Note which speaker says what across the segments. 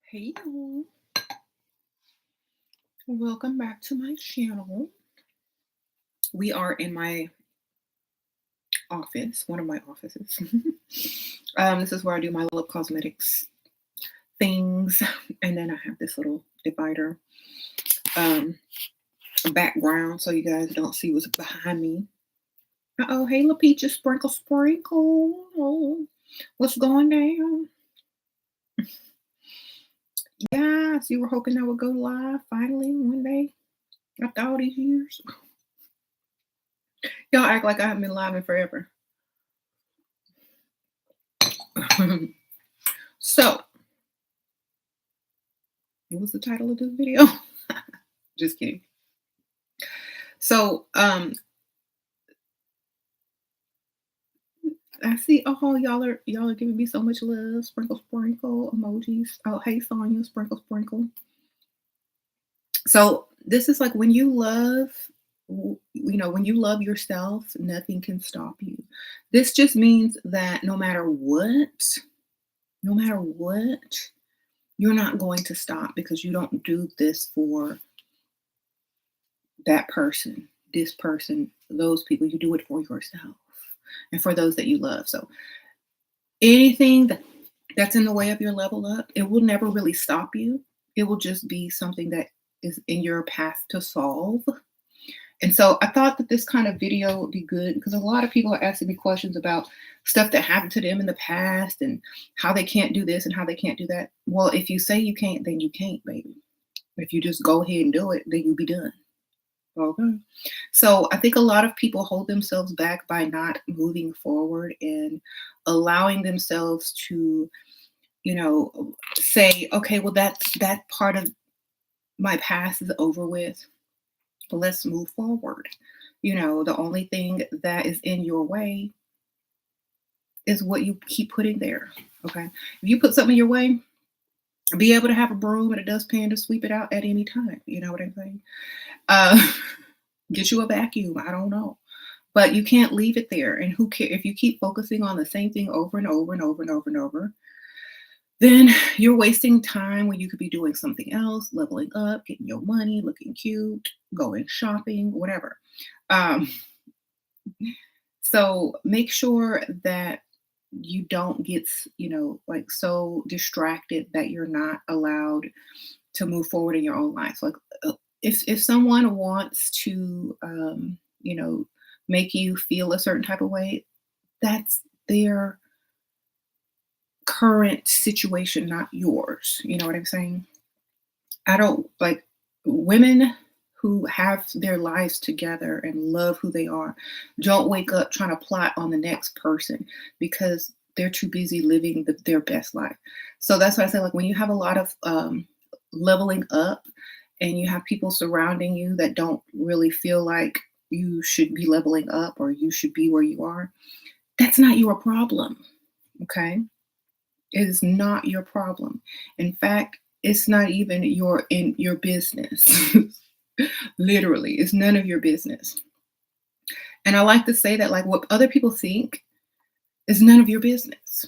Speaker 1: Hey y'all, welcome back to my channel. We are in my office, one of my offices. This is where I do my lip cosmetics things, and then I have this little divider background so you guys don't see what's behind me. Oh, hey, La Peaches, sprinkle, sprinkle. Oh, what's going down? Yes, you were hoping I would go live finally one day after all these years. Y'all act like I haven't been live in forever. So, what was the title of this video? Just kidding. So, I see. Oh, y'all are giving me so much love. Sprinkle, sprinkle emojis. Oh, hey Sonya, sprinkle, sprinkle. So this is like when you love, when you love yourself, nothing can stop you. This just means that no matter what, you're not going to stop because you don't do this for that person, this person, those people. You do it for yourself and for those that you love. So anything that's in the way of your level up, it will never really stop you. It will just be something that is in your path to solve. And so I thought that this kind of video would be good because a lot of people are asking me questions about stuff that happened to them in the past and how they can't do this and how they can't do that. Well, if you say you can't, then you can't, baby. If you just go ahead and do it, then you'll be done. Okay. So I think a lot of people hold themselves back by not moving forward and allowing themselves to, say, okay, well, that part of my past is over with. But let's move forward. The only thing that is in your way is what you keep putting there. Okay. If you put something in your way, be able to have a broom and a dustpan to sweep it out at any time. You know what I'm saying? Get you a vacuum. I don't know. But you can't leave it there. And who cares if you keep focusing on the same thing over and over and over and over and over, then you're wasting time when you could be doing something else, leveling up, getting your money, looking cute, going shopping, whatever. So make sure that you don't get, like so distracted that you're not allowed to move forward in your own life. Like if someone wants to, make you feel a certain type of way, that's their current situation, not yours. You know what I'm saying? I don't like women who have their lives together and love who they are. Don't wake up trying to plot on the next person because they're too busy living their best life. So that's why I say, like, when you have a lot of leveling up and you have people surrounding you that don't really feel like you should be leveling up or you should be where you are, that's not your problem. Okay. It is not your problem. In fact, it's not even in your business. Literally, it's none of your business. And I like to say that, like, what other people think is none of your business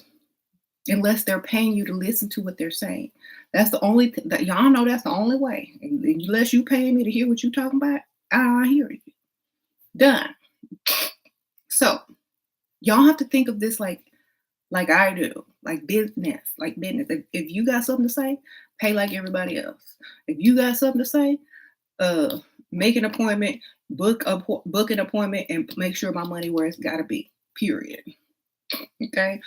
Speaker 1: unless they're paying you to listen to what they're saying. That's the only that y'all know. That's the only way. Unless you paying me to hear what you talking about, I hear you. Done. So y'all have to think of this like I do, like business. If you got something to say, pay like everybody else. If you got something to say, make an appointment, book an appointment, and make sure my money where it's got to be. Period. Okay.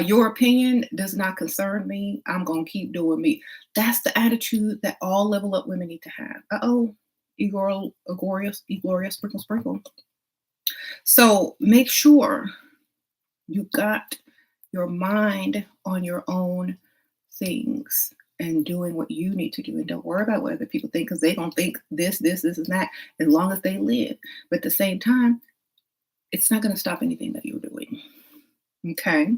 Speaker 1: Your opinion does not concern me. I'm gonna keep doing me. That's the attitude that all level up women need to have. Egoria, sprinkle, sprinkle. So make sure you got your mind on your own things and doing what you need to do. And don't worry about what other people think because they're going to think this, and that as long as they live. But at the same time, it's not going to stop anything that you're doing. Okay.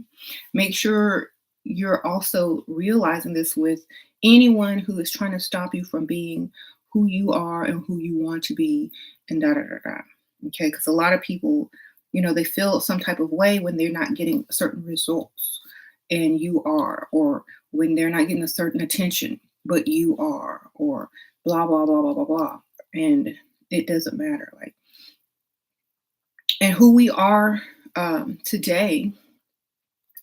Speaker 1: Make sure you're also realizing this with anyone who is trying to stop you from being who you are and who you want to be and da da da da. Okay. Because a lot of people, they feel some type of way when they're not getting certain results and you are, or when they're not getting a certain attention, but you are, or blah, blah, blah, blah, blah, blah. And it doesn't matter. Like, and who we are today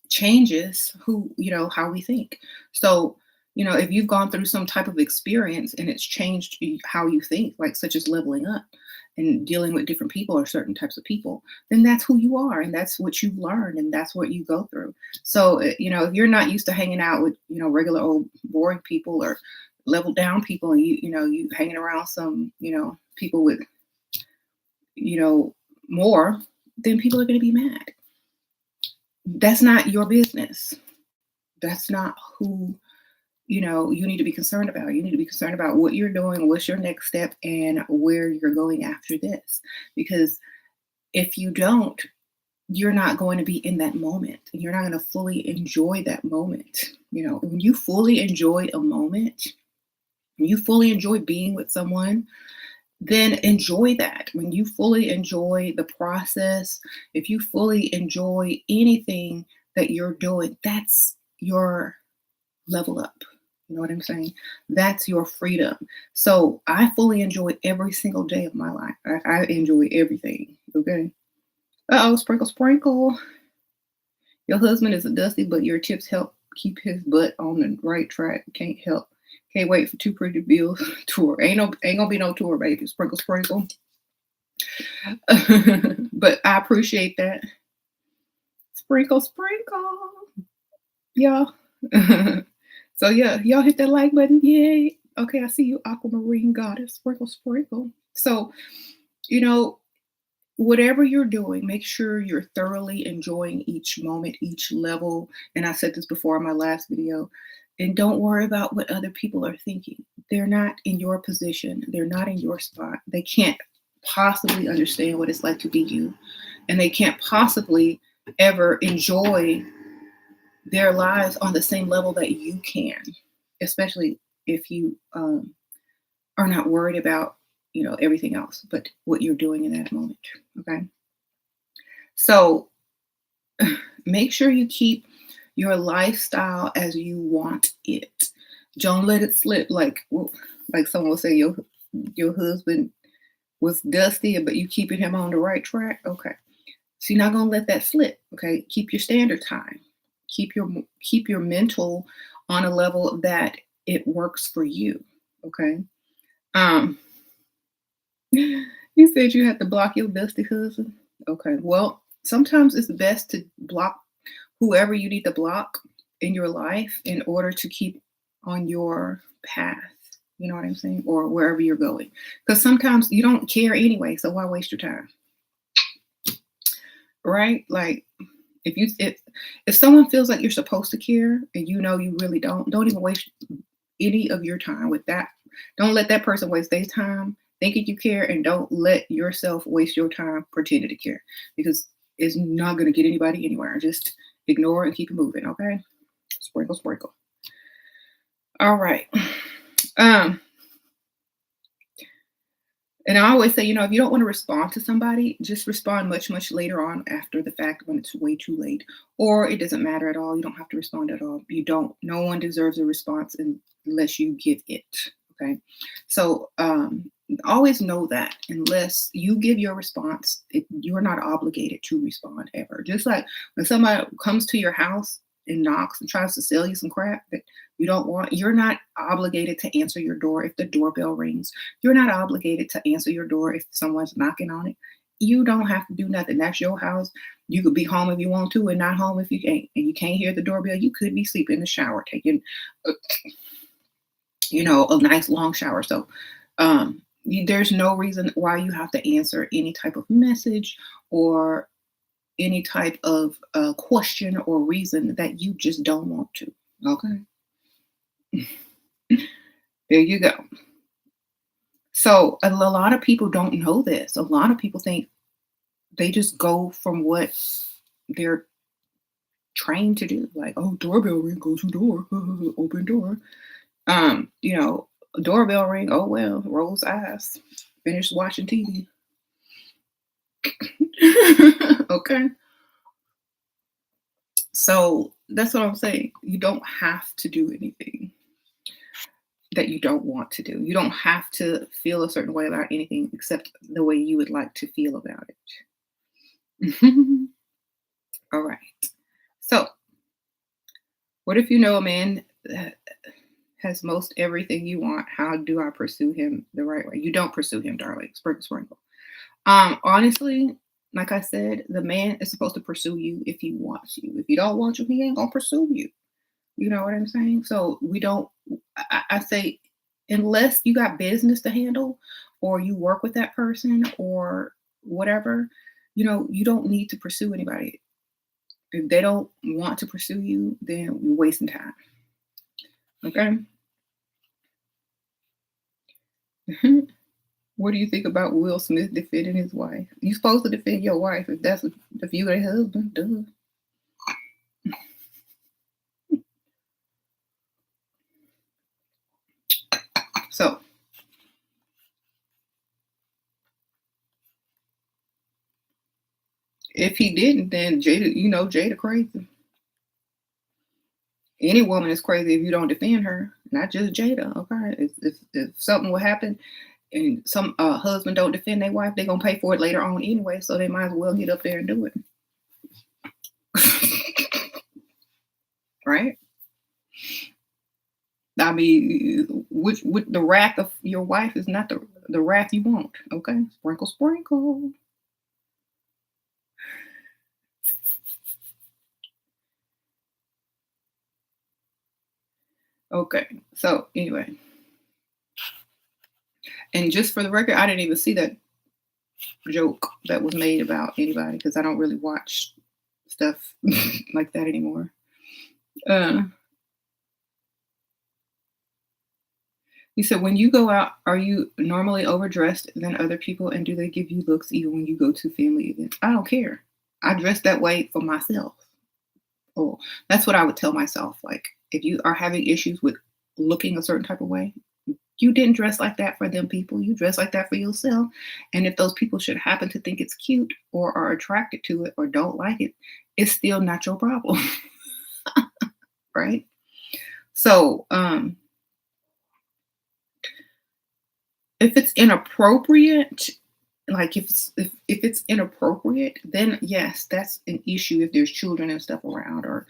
Speaker 1: changes how we think. So, if you've gone through some type of experience and it's changed how you think, like such as leveling up and dealing with different people or certain types of people, then that's who you are and that's what you've learned and that's what you go through. So, if you're not used to hanging out with, regular old boring people or level down people, and you hanging around some, people with, more, then people are going to be mad. That's not your business. That's not who, you need to be concerned about. You need to be concerned about what you're doing, what's your next step, and where you're going after this. Because if you don't, you're not going to be in that moment and you're not going to fully enjoy that moment. When you fully enjoy a moment, when you fully enjoy being with someone, then enjoy that. When you fully enjoy the process, if you fully enjoy anything that you're doing, that's your level up. You know what I'm saying? That's your freedom. So I fully enjoy every single day of my life. I enjoy everything. Okay. Sprinkle, sprinkle. Your husband is a dusty, but your tips help keep his butt on the right track. Can't wait for Two Pretty Bills tour. Ain't gonna be no tour, baby. Sprinkle, sprinkle. But I appreciate that. Sprinkle, sprinkle. Y'all. So yeah, y'all hit that like button. Yay. Okay, I see you, Aquamarine Goddess. Sprinkle, sprinkle. So, whatever you're doing, make sure you're thoroughly enjoying each moment, each level. And I said this before in my last video. And don't worry about what other people are thinking. They're not in your position. They're not in your spot. They can't possibly understand what it's like to be you. And they can't possibly ever enjoy their lives on the same level that you can, especially if you are not worried about, everything else, but what you're doing in that moment. Okay. So make sure you keep your lifestyle as you want it. Don't let it slip. Like someone will say, your husband was dusty, but you keeping him on the right track. Okay. So you're not going to let that slip. Okay. Keep your standard time. Keep your mental on a level that it works for you. Okay. You said you had to block your dusty husband. Okay. Well, sometimes it's best to block whoever you need to block in your life in order to keep on your path. You know what I'm saying? Or wherever you're going. Because sometimes you don't care anyway. So why waste your time? Right? Like if someone feels like you're supposed to care and you really don't even waste any of your time with that. Don't let that person waste their time thinking you care, and don't let yourself waste your time pretending to care, because it's not going to get anybody anywhere. Just ignore it and keep it moving. Okay. Sprinkle, sprinkle. All right. And I always say, if you don't want to respond to somebody, just respond much, much later on after the fact when it's way too late. Or it doesn't matter at all. You don't have to respond at all. No one deserves a response unless you give it. Okay. So always know that unless you give your response, you're not obligated to respond ever. Just like when somebody comes to your house and knocks and tries to sell you some crap that you don't want, you're not obligated to answer your door if the doorbell rings. You're not obligated to answer your door if someone's knocking on it. You don't have to do nothing. That's your house. You could be home if you want to and not home if you can't. And you can't hear the doorbell. You could be sleeping in the shower, taking, a nice long shower. So there's no reason why you have to answer any type of message or any type of question or reason that you just don't want to. Okay. There you go. So a lot of people don't know this. A lot of people think they just go from what they're trained to do. Like, oh, doorbell ring, go to door, open door. Doorbell ring, oh well, rolls eyes, finish watching TV. Okay. So That's what I'm saying. You don't have to do anything that you don't want to do. You don't have to feel a certain way about anything except the way you would like to feel about it. All right. So, what if you know a man that has most everything you want? How do I pursue him the right way? You don't pursue him, darling. Sprinkle, sprinkle. Honestly, like I said, the man is supposed to pursue you if he wants you. If he don't want you, he ain't gonna pursue you. You know what I'm saying? So we don't. I say, unless you got business to handle, or you work with that person, or whatever, you don't need to pursue anybody. If they don't want to pursue you, then you're wasting time. Okay. What do you think about Will Smith defending his wife? You're supposed to defend your wife if that's if you a husband. Duh. So if he didn't, then Jada, Jada crazy. Any woman is crazy if you don't defend her, not just Jada. Okay, if something will happen and some husband don't defend their wife, they're gonna pay for it later on anyway. So they might as well get up there and do it, right? I mean, which the wrath of your wife is not the wrath you want. Okay, sprinkle, sprinkle. Okay, so anyway, and just for the record, I didn't even see that joke that was made about anybody because I don't really watch stuff like that anymore. Uh, you said when you go out, are you normally overdressed than other people, and do they give you looks even when you go to family events? I don't care. I dress that way for myself. Oh, that's what I would tell myself. Like, if you are having issues with looking a certain type of way, you didn't dress like that for them people. You dress like that for yourself. And if those people should happen to think it's cute or are attracted to it or don't like it, it's still not your problem. Right? So, if it's inappropriate, like if it's inappropriate, then yes, that's an issue if there's children and stuff around, or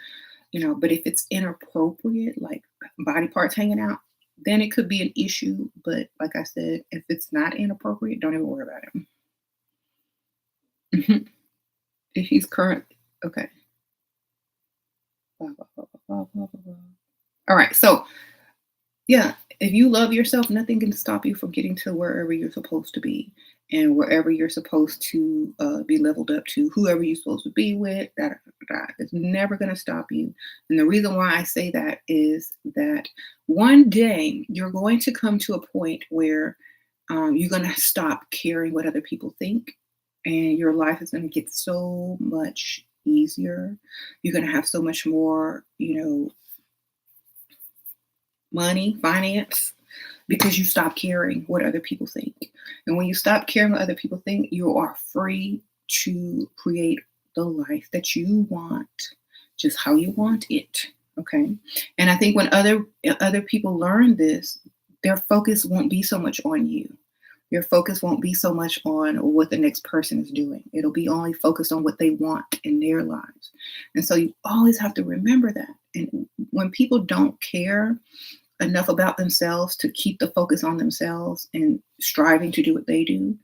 Speaker 1: but if it's inappropriate, like body parts hanging out, then it could be an issue. But like I said, if it's not inappropriate, don't even worry about it. Mhm. If he's current, okay. Blah, blah, blah, blah, blah, blah, blah. All right, so yeah, if you love yourself, nothing can stop you from getting to wherever you're supposed to be and wherever you're supposed to be leveled up to, whoever you're supposed to be with. That is never going to stop you. And the reason why I say that is that one day you're going to come to a point where you're going to stop caring what other people think, and your life is going to get so much easier. You're going to have so much more, money, finance, because you stop caring what other people think. And when you stop caring what other people think, you are free to create the life that you want, just how you want it. Okay. And I think when other people learn this, their focus won't be so much on you. Your focus won't be so much on what the next person is doing. It'll be only focused on what they want in their lives. And so you always have to remember that. And when people don't care enough about themselves to keep the focus on themselves and striving to do what they do,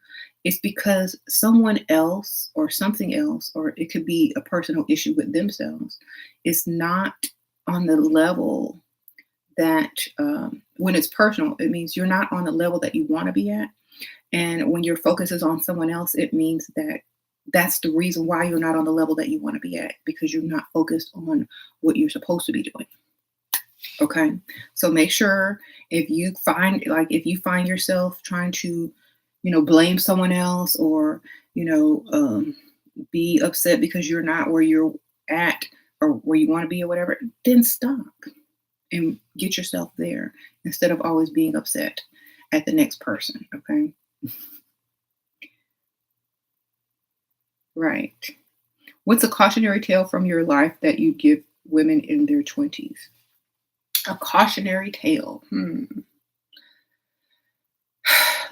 Speaker 1: it's because someone else or something else, or it could be a personal issue with themselves, is not on the level that, when it's personal, it means you're not on the level that you want to be at. And when your focus is on someone else, it means that that's the reason why you're not on the level that you want to be at, because you're not focused on what you're supposed to be doing. Okay. So make sure if you find yourself trying to, blame someone else, or, be upset because you're not where you're at or where you want to be or whatever, then stop and get yourself there instead of always being upset at the next person. Okay. Right. What's a cautionary tale from your life that you give women in their 20s. A cautionary tale.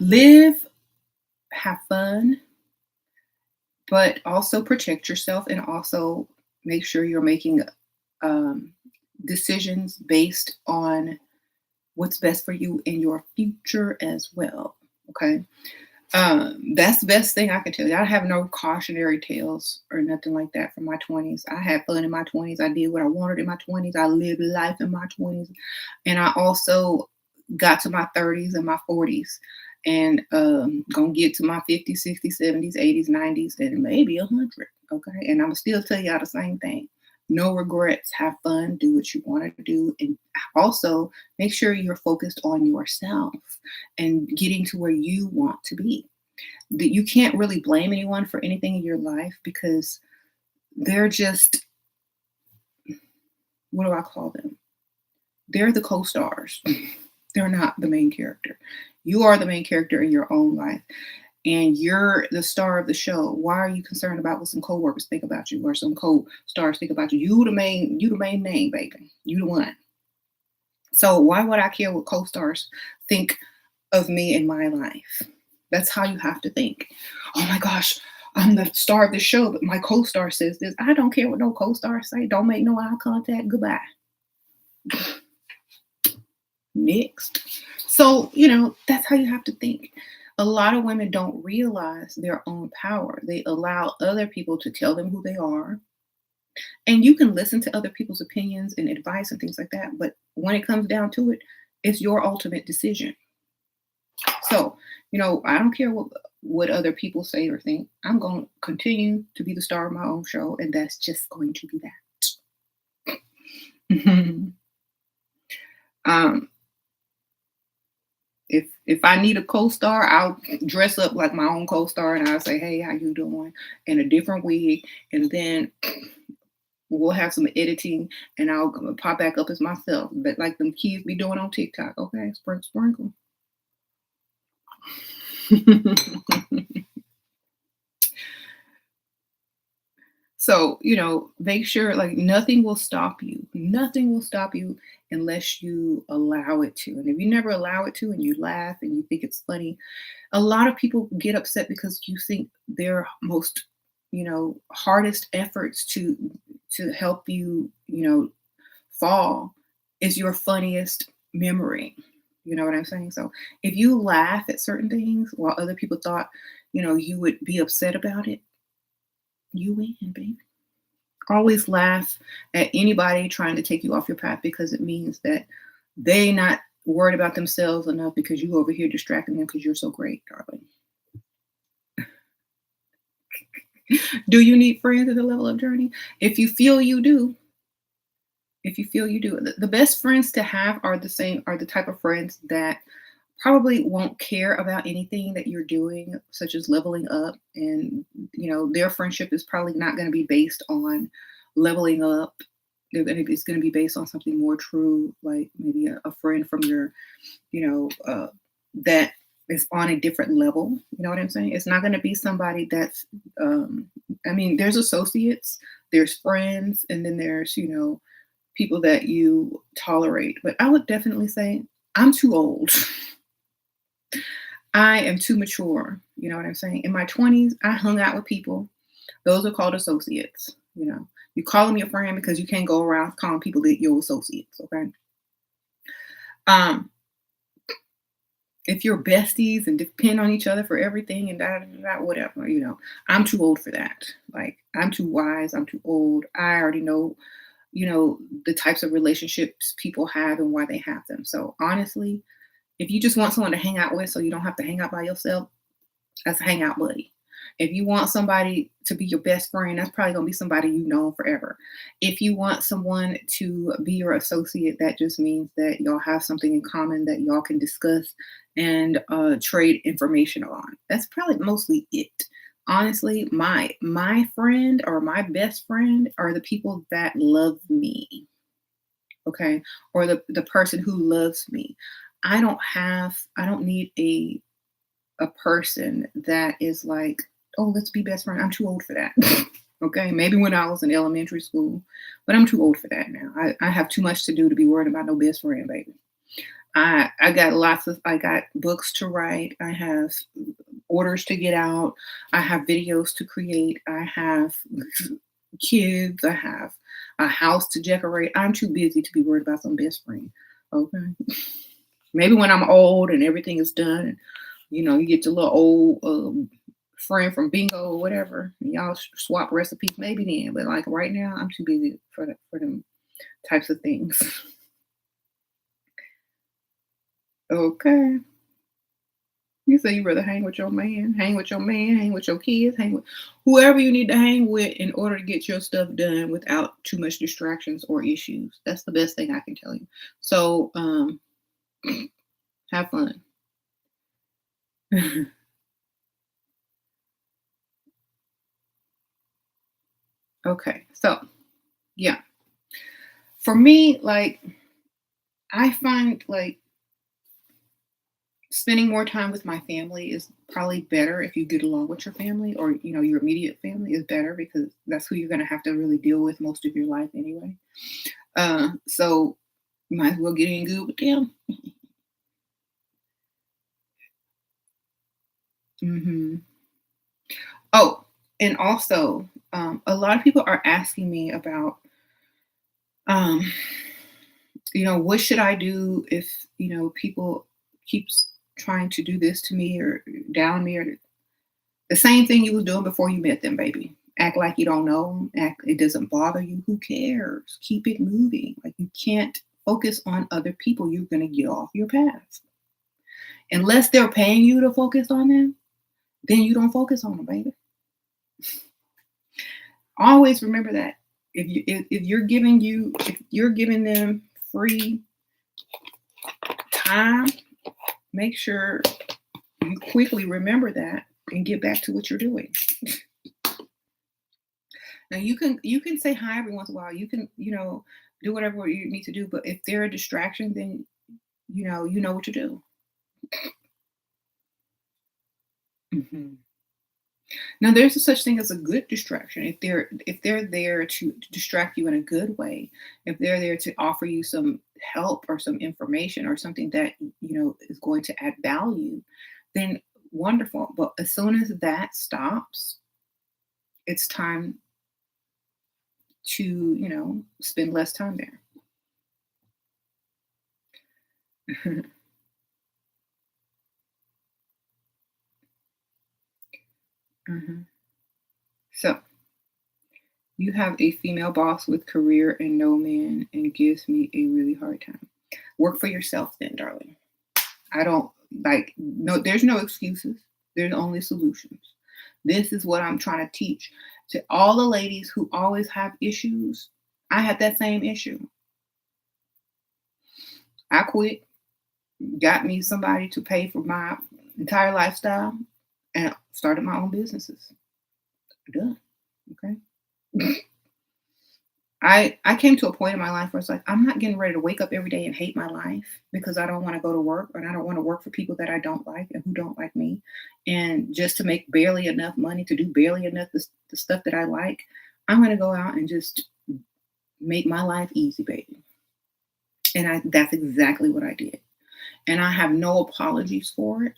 Speaker 1: Live, have fun, but also protect yourself and also make sure you're making um, decisions based on what's best for you in your future as well. Okay. That's the best thing I can tell you. I have no cautionary tales or nothing like that from my 20s. I had fun in my 20s. I did what I wanted in my 20s. I lived life in my 20s. And I also got to my 30s and my 40s and gonna get to my 50s, 60s, 70s, 80s, 90s, and maybe 100. Okay. And I'm gonna still tell y'all the same thing. No regrets, have fun, do what you want to do, and also make sure you're focused on yourself and getting to where you want to be. That you can't really blame anyone for anything in your life because they're just, what do I call them? They're the co-stars. They're not the main character. You are the main character in your own life, and you're the star of the show. Why are you concerned about what some coworkers think about you or some co-stars think about you? You the main name, baby. You the one. So why would I care what co-stars think of me in my life? That's how you have to think. Oh my gosh, I'm the star of the show, but my co-star says this. I don't care what no co-stars say. Don't make no eye contact. Goodbye. Next. So, that's how you have to think. A lot of women don't realize their own power. They allow other people to tell them who they are. And you can listen to other people's opinions and advice and things like that. But when it comes down to it, it's your ultimate decision. So, I don't care what other people say or think. I'm going to continue to be the star of my own show, and that's just going to be that. um, if I need a co-star, I'll dress up like my own co-star, and I'll say, "Hey, how you doing?" in a different wig, and then we'll have some editing, and I'll pop back up as myself, but like them kids be doing on TikTok. Okay, sprinkle, sprinkle. So, make sure like nothing will stop you. Nothing will stop you unless you allow it to. And if you never allow it to and you laugh and you think it's funny, a lot of people get upset because you think their most, hardest efforts to help you, fall is your funniest memory. You know what I'm saying? So if you laugh at certain things while other people thought, you would be upset about it, you win, baby. Always laugh at anybody trying to take you off your path because it means that they not worried about themselves enough because you over here distracting them because you're so great, darling. Do you need friends at the level of journey? If you feel you do, the best friends to have are the type of friends that probably won't care about anything that you're doing, such as leveling up. And, their friendship is probably not going to be based on leveling up. It's going to be based on something more true, like maybe a friend from your, that is on a different level. You know what I'm saying? It's not going to be somebody that's, there's associates, there's friends, and then there's, people that you tolerate. But I would definitely say I'm too old. I am too mature. You know what I'm saying? In my 20s, I hung out with people. Those are called associates. You call them your friend because you can't go around calling people that your associates. Okay. If you're besties and depend on each other for everything and whatever, I'm too old for that. Like, I'm too wise. I'm too old. I already know, the types of relationships people have and why they have them. So honestly, if you just want someone to hang out with so you don't have to hang out by yourself, that's a hangout buddy. If you want somebody to be your best friend, that's probably going to be somebody you know forever. If you want someone to be your associate, that just means that y'all have something in common that y'all can discuss and trade information on. That's probably mostly it. Honestly, my friend or my best friend are the people that love me. Okay. Or the person who loves me. I don't need a person that is like, oh, let's be best friend. I'm too old for that. Okay, maybe when I was in elementary school, but I'm too old for that now. I have too much to do to be worried about no best friend, baby. I got books to write. I have orders to get out. I have videos to create. I have kids. I have a house to decorate. I'm too busy to be worried about some best friend. Okay. Maybe when I'm old and everything is done, and you get your little old friend from bingo or whatever, and y'all swap recipes. Maybe then, but like right now, I'm too busy for them types of things. Okay. You say you rather hang with your man, hang with your kids, hang with whoever you need to hang with in order to get your stuff done without too much distractions or issues. That's the best thing I can tell you. So, have fun. Okay. So, yeah. For me, like I find like spending more time with my family is probably better if you get along with your family, or your immediate family is better because that's who you're going to have to really deal with most of your life anyway. So you might as well get in good with them. Hmm. Oh, and also, a lot of people are asking me about, um, what should I do if people keeps trying to do this to me or down me, or the same thing you was doing before you met them, baby. Act like you don't know 'em, act it doesn't bother you. Who cares? Keep it moving. Like you can't focus on other people. You're gonna get off your path. Unless they're paying you to focus on them, then you don't focus on them, baby. Always remember that. If you're giving them free time, make sure you quickly remember that and get back to what you're doing. Now you can say hi every once in a while. You can, do whatever you need to do, but if they're a distraction, then you know what to do. Mhm. Now there's a such thing as a good distraction. If they're there to distract you in a good way, if they're there to offer you some help or some information or something that is going to add value, then wonderful. But as soon as that stops, it's time to spend less time there. Mhm. So you have a female boss with career and no man and gives me a really hard time. Work for yourself then, darling. I don't like no there's no excuses. There's only solutions. This is what I'm trying to teach to all the ladies who always have issues. I had that same issue. I quit, got me somebody to pay for my entire lifestyle, and started my own businesses. Done. Okay. I came to a point in my life where it's like I'm not getting ready to wake up every day and hate my life because I don't want to go to work, and I don't want to work for people that I don't like and who don't like me, and just to make barely enough money to do barely enough the stuff that I like. I'm going to go out and just make my life easy, baby. And that's exactly what I did. And I have no apologies for it.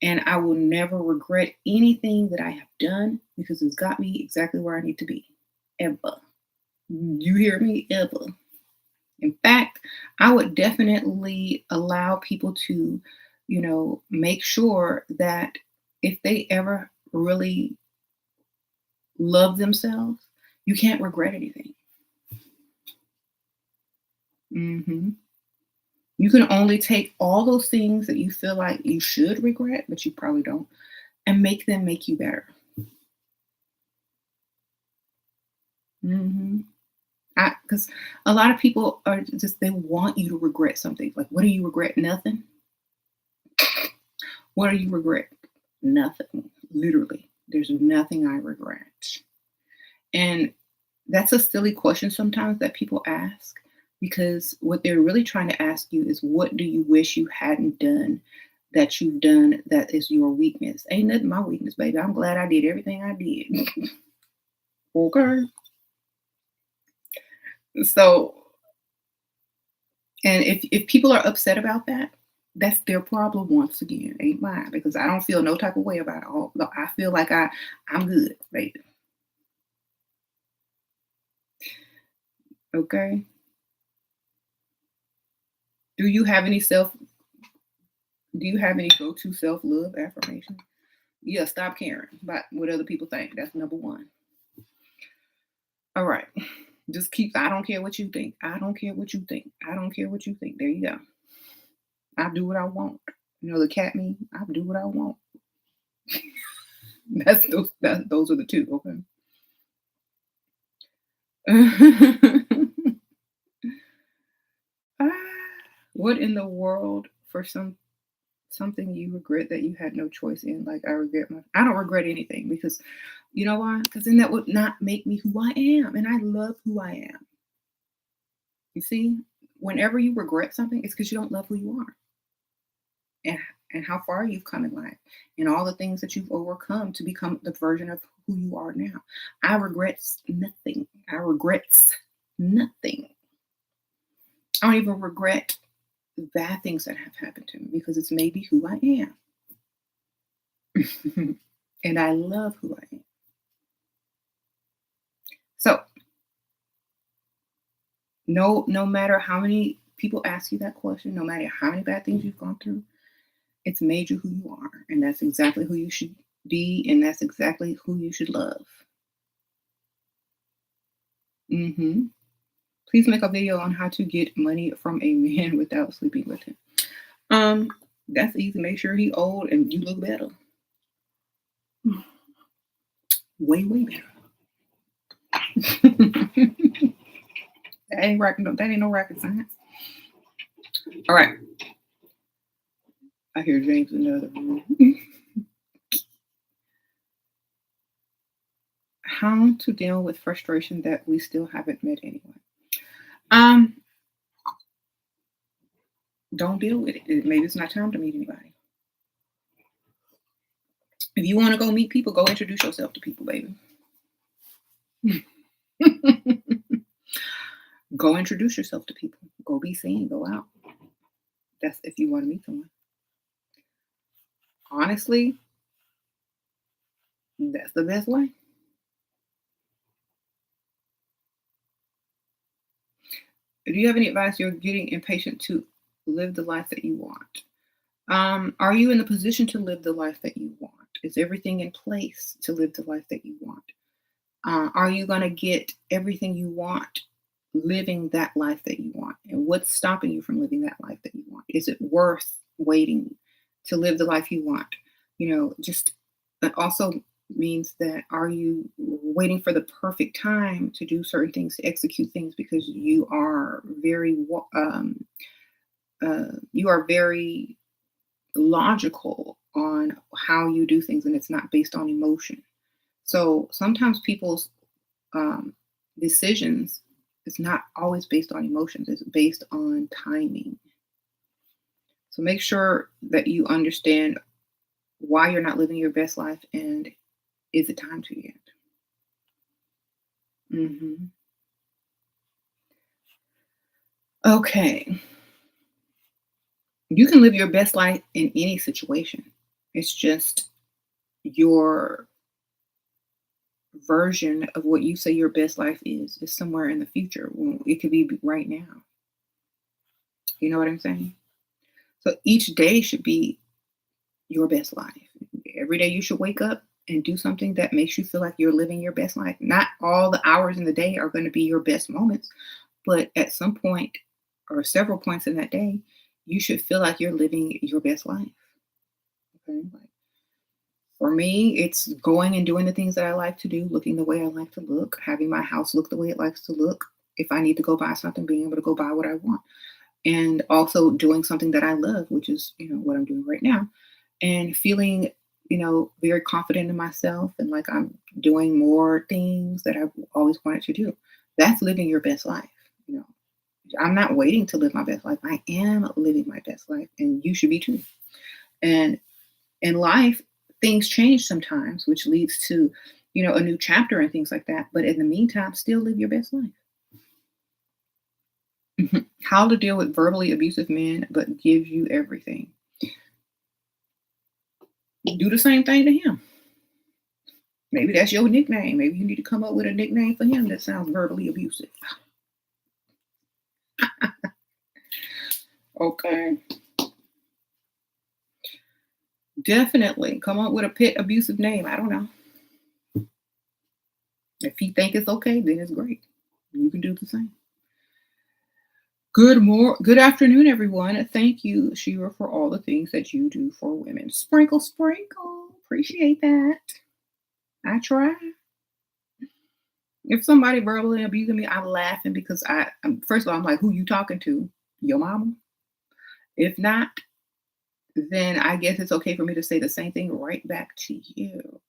Speaker 1: And I will never regret anything that I have done because it's got me exactly where I need to be. Ever. You hear me? Ever. In fact, I would definitely allow people to, make sure that if they ever really love themselves, you can't regret anything. Hmm. You can only take all those things that you feel like you should regret, but you probably don't, and make them make you better. Hmm. Because a lot of people are just, they want you to regret something. Like, what do you regret? Nothing. What do you regret? Nothing. Literally, there's nothing I regret. And that's a silly question sometimes that people ask because what they're really trying to ask you is, what do you wish you hadn't done that you've done that is your weakness? Ain't nothing my weakness, baby. I'm glad I did everything I did. Okay. So, and if people are upset about that, that's their problem once again, ain't mine, because I don't feel no type of way about it. All no, I feel like I'm good, right? Okay. Do you have any self do you have any go-to self-love affirmation? Yeah, stop caring about what other people think. That's number one. All right. Just keep I don't care what you think. I don't care what you think. I don't care what you think. There you go. I do what I want. You know the cat me, I do what I want. Those are the two, okay. Ah, what in the world for something you regret that you had no choice in? Like I don't regret anything because you know why? Because then that would not make me who I am. And I love who I am. You see, whenever you regret something, it's because you don't love who you are. And and how far you've come in life and all the things that you've overcome to become the version of who you are now. I regrets nothing. I regrets nothing. I don't even regret the bad things that have happened to me because it's made me who I am. And I love who I am. So no matter how many people ask you that question, no matter how many bad things you've gone through, it's made you who you are. And that's exactly who you should be, and that's exactly who you should love. Hmm. Please make a video on how to get money from a man without sleeping with him. Um, that's easy. Make sure he old and you look better. Way, way better. that that ain't no rocket science. All right. I hear James in the other room. How to deal with frustration that we still haven't met anyway. Um, don't deal with it. Maybe it's not time to meet anybody. If you want to go meet people, go introduce yourself to people, baby. Go introduce yourself to people. Go be seen. Go out. That's if you want to meet someone. Honestly, that's the best way. Do you have any advice? You're getting impatient to live the life that you want. Are you in the position to live the life that you want? Is everything in place to live the life that you want? Are you going to get everything you want living that life that you want? And what's stopping you from living that life that you want? Is it worth waiting to live the life you want? Just that also means that are you waiting for the perfect time to do certain things, to execute things because you are very logical on how you do things and it's not based on emotion. So sometimes people's um, decisions is not always based on emotions, it's based on timing. So make sure that you understand why you're not living your best life and is it time to yet? Hmm. Okay. You can live your best life in any situation. It's just your version of what you say your best life is somewhere in the future. Well, it could be right now. You know what I'm saying? So each day should be your best life. Every day you should wake up and do something that makes you feel like you're living your best life. Not all the hours in the day are going to be your best moments, but at some point or several points in that day, you should feel like you're living your best life. Okay. Like for me, it's going and doing the things that I like to do, looking the way I like to look, having my house look the way it likes to look. If I need to go buy something, being able to go buy what I want. And also doing something that I love, which is, what I'm doing right now. And feeling, very confident in myself and like I'm doing more things that I've always wanted to do. That's living your best life. You know, I'm not waiting to live my best life. I am living my best life, and you should be too. And in life, things change sometimes, which leads to a new chapter and things like that. But in the meantime, still live your best life. How to deal with verbally abusive men, but give you everything. Do the same thing to him. Maybe that's your nickname. Maybe you need to come up with a nickname for him that sounds verbally abusive. Okay. Definitely come up with a pet abusive name. I don't know. If he think it's okay, then it's great. You can do the same. Good afternoon, everyone. Thank you, Shira, for all the things that you do for women. Sprinkle, sprinkle. Appreciate that. I try. If somebody verbally abusing me, I'm laughing because first of all, I'm like, who you talking to? Your mama? If not, then I guess it's okay for me to say the same thing right back to you.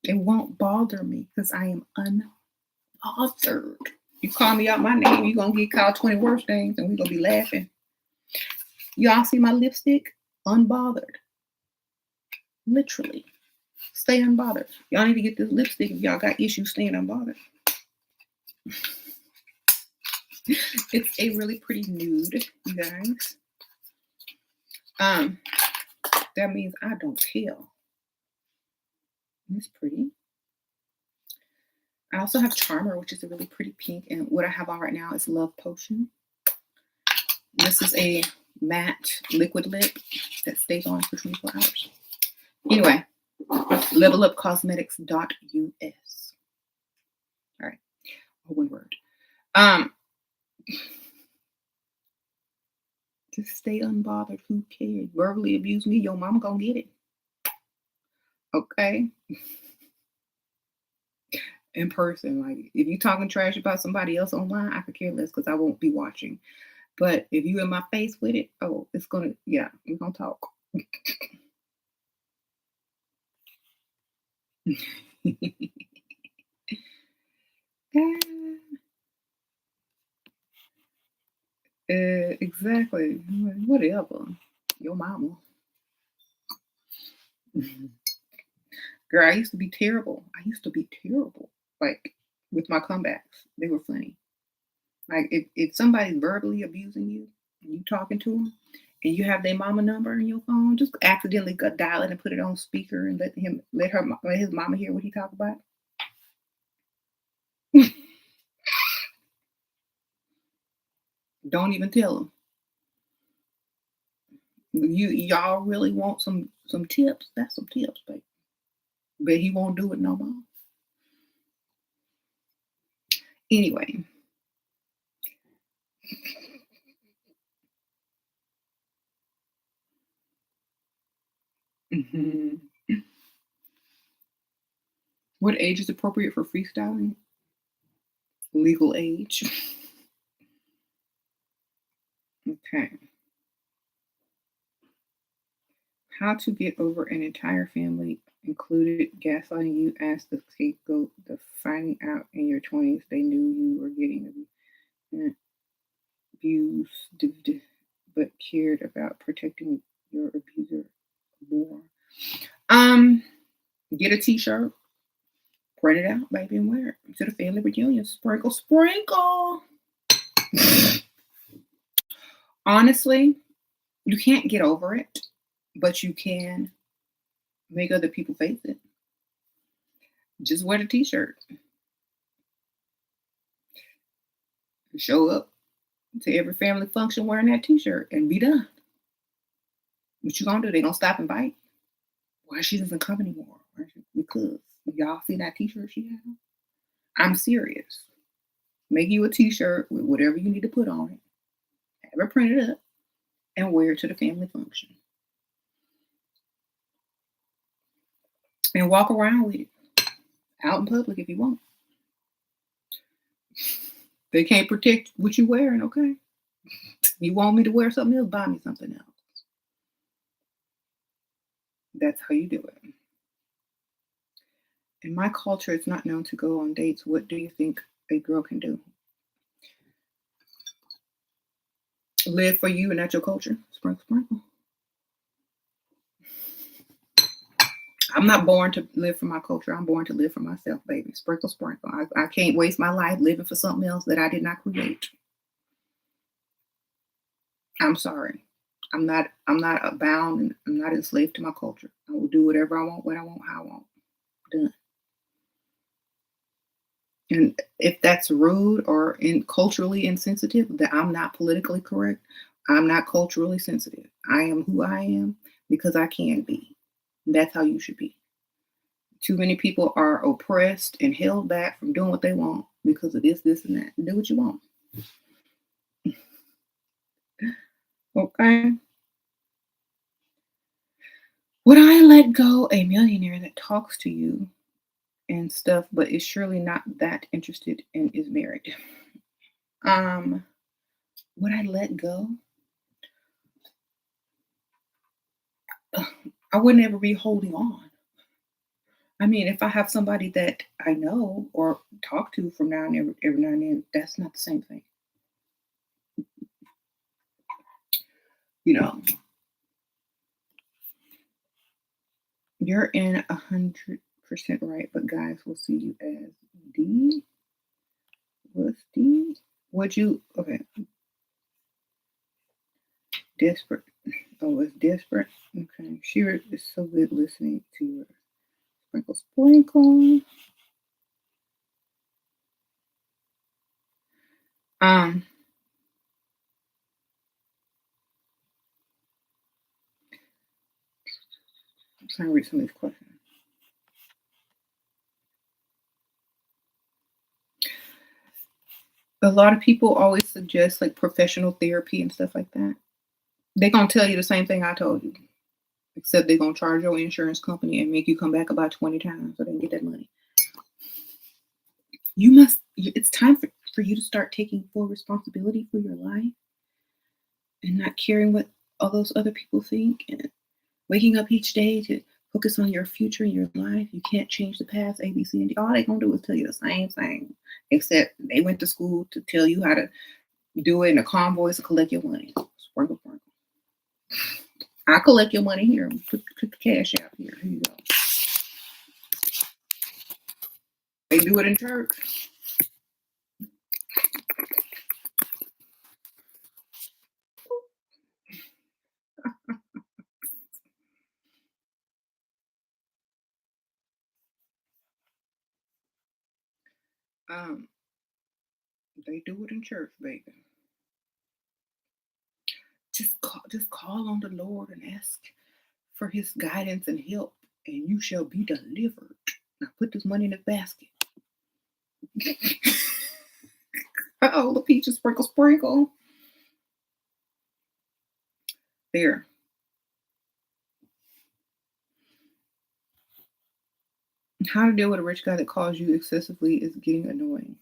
Speaker 1: It won't bother me because I am unbothered. You call me out my name, you're going to get called 20 worse things and we're going to be laughing. Y'all see my lipstick? Unbothered. Literally. Stay unbothered. Y'all need to get this lipstick if y'all got issues staying unbothered. It's a really pretty nude, you guys. That means I don't care. It's pretty. I also have Charmer, which is a really pretty pink. And what I have on right now is Love Potion. This is a matte liquid lip that stays on for 24 hours. Anyway, levelupcosmetics.us. All right. One word. Just stay unbothered. Who cares? Verbally abuse me, your mama gonna get it. Okay. In person, like if you talking trash about somebody else online, I could care less because I won't be watching. But if you in my face with it, oh, it's gonna, yeah, we're gonna talk. Exactly. Whatever. Your mama. Girl, I used to be terrible. Like with my comebacks. They were funny. Like if somebody's verbally abusing you and you talking to them and you have their mama number in your phone, just accidentally dial it and put it on speaker and let his mama hear what he talk about. Don't even tell him. Y'all really want some tips? That's some tips, baby. But he won't do it no more. Anyway. What age is appropriate for freestyling? Legal age. Okay. How to get over an entire family included gaslighting you as the scapegoat, the finding out in your 20s they knew you were getting abused, but cared about protecting your abuser more. Get a t-shirt, print it out, baby, and wear it to the family reunion. Sprinkle, sprinkle. Honestly, you can't get over it, but you can make other people face it. Just wear the t-shirt. Show up to every family function wearing that t-shirt and be done. What you gonna do? They gonna stop and bite? Why she doesn't come anymore? Because y'all see that t-shirt she has? I'm serious. Make you a t-shirt with whatever you need to put on it. Have it printed up and wear it to the family function. And walk around with it. Out in public if you want. They can't protect what you're wearing, okay? You want me to wear something else? Buy me something else. That's how you do it. In my culture, it's not known to go on dates. What do you think a girl can do? Live for you and not your culture. Sprinkle, sprinkle. I'm not born to live for my culture. I'm born to live for myself, baby. Sprinkle, sprinkle. I can't waste my life living for something else that I did not create. I'm sorry. I'm not bound and I'm not enslaved to my culture. I will do whatever I want, when I want, how I want. Done. And if that's rude or culturally insensitive, that I'm not politically correct, I'm not culturally sensitive. I am who I am because I can be. That's how you should be. Too many people are oppressed and held back from doing what they want because of this, and that. Do what you want. Okay. Would I let go a millionaire that talks to you and stuff, but is surely not that interested and is married? Um, would I let go? Ugh, I would never be holding on. I mean, if I have somebody that I know or talk to from now and every now and then, that's not the same thing. You know, you're in 100% right, but guys will see you as D. What's D? Would you? Okay, desperate. Oh, it's desperate. Okay, she is so good listening to your sprinkle, sprinkle. Um, I'm trying to read some of these questions. A lot of people always suggest like professional therapy and stuff like that. They're gonna tell you the same thing I told you, except they're gonna charge your insurance company and make you come back about 20 times so they can get that money. It's time for you to start taking full responsibility for your life and not caring what all those other people think and waking up each day to focus on your future and your life. You can't change the past, A, B, C, and D. All they gonna do is tell you the same thing, except they went to school to tell you how to do it in a calm voice and collect your money. Sprinkle, sprinkle. I collect your money here. Put the cash out here. Here you go. They do it in church. Um, they do it in church, baby. Just call on the Lord and ask for His guidance and help, and you shall be delivered. Now put this money in the basket. Oh, the peaches sprinkle, sprinkle. There. How to deal with a rich guy that calls you excessively is getting annoying.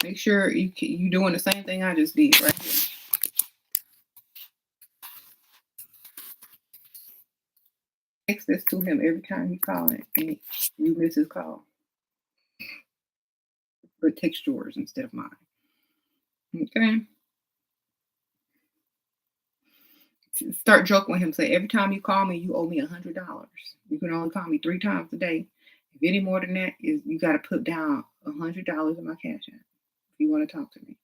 Speaker 1: Make sure you doing the same thing I just did right here. Text this to him every time he calling and you miss his call. Or text yours instead of mine. Okay. Start joking with him. Say every time you call me, you owe me $100. You can only call me 3 times a day. If any more than that, is you got to put down $100 in my cash app if you want to talk to me.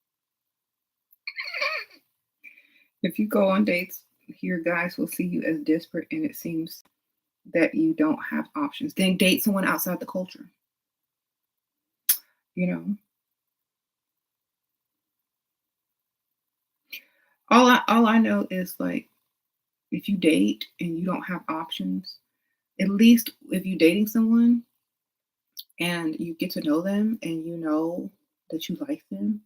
Speaker 1: If you go on dates, here guys will see you as desperate, and it seems that you don't have options. Then date someone outside the culture. You know, all I know is like if you date and you don't have options, at least if you're dating someone and you get to know them and you know that you like them,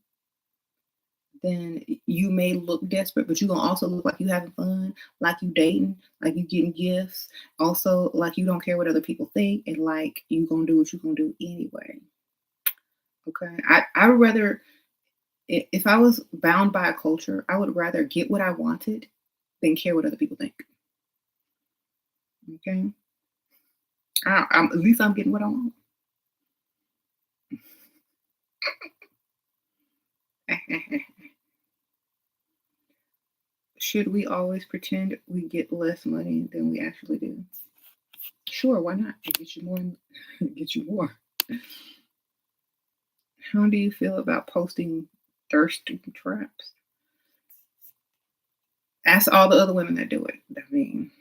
Speaker 1: then you may look desperate, but you're gonna also look like you having fun, like you dating, like you getting gifts, also like you don't care what other people think, and like you gonna do what you're gonna do anyway. Okay. I would rather if I was bound by a culture, I would rather get what I wanted than care what other people think. Okay. At least I'm getting what I want. Should we always pretend we get less money than we actually do? Sure, why not? It gets you more. It gets you more. How do you feel about posting thirsty traps? Ask all the other women that do it. I mean,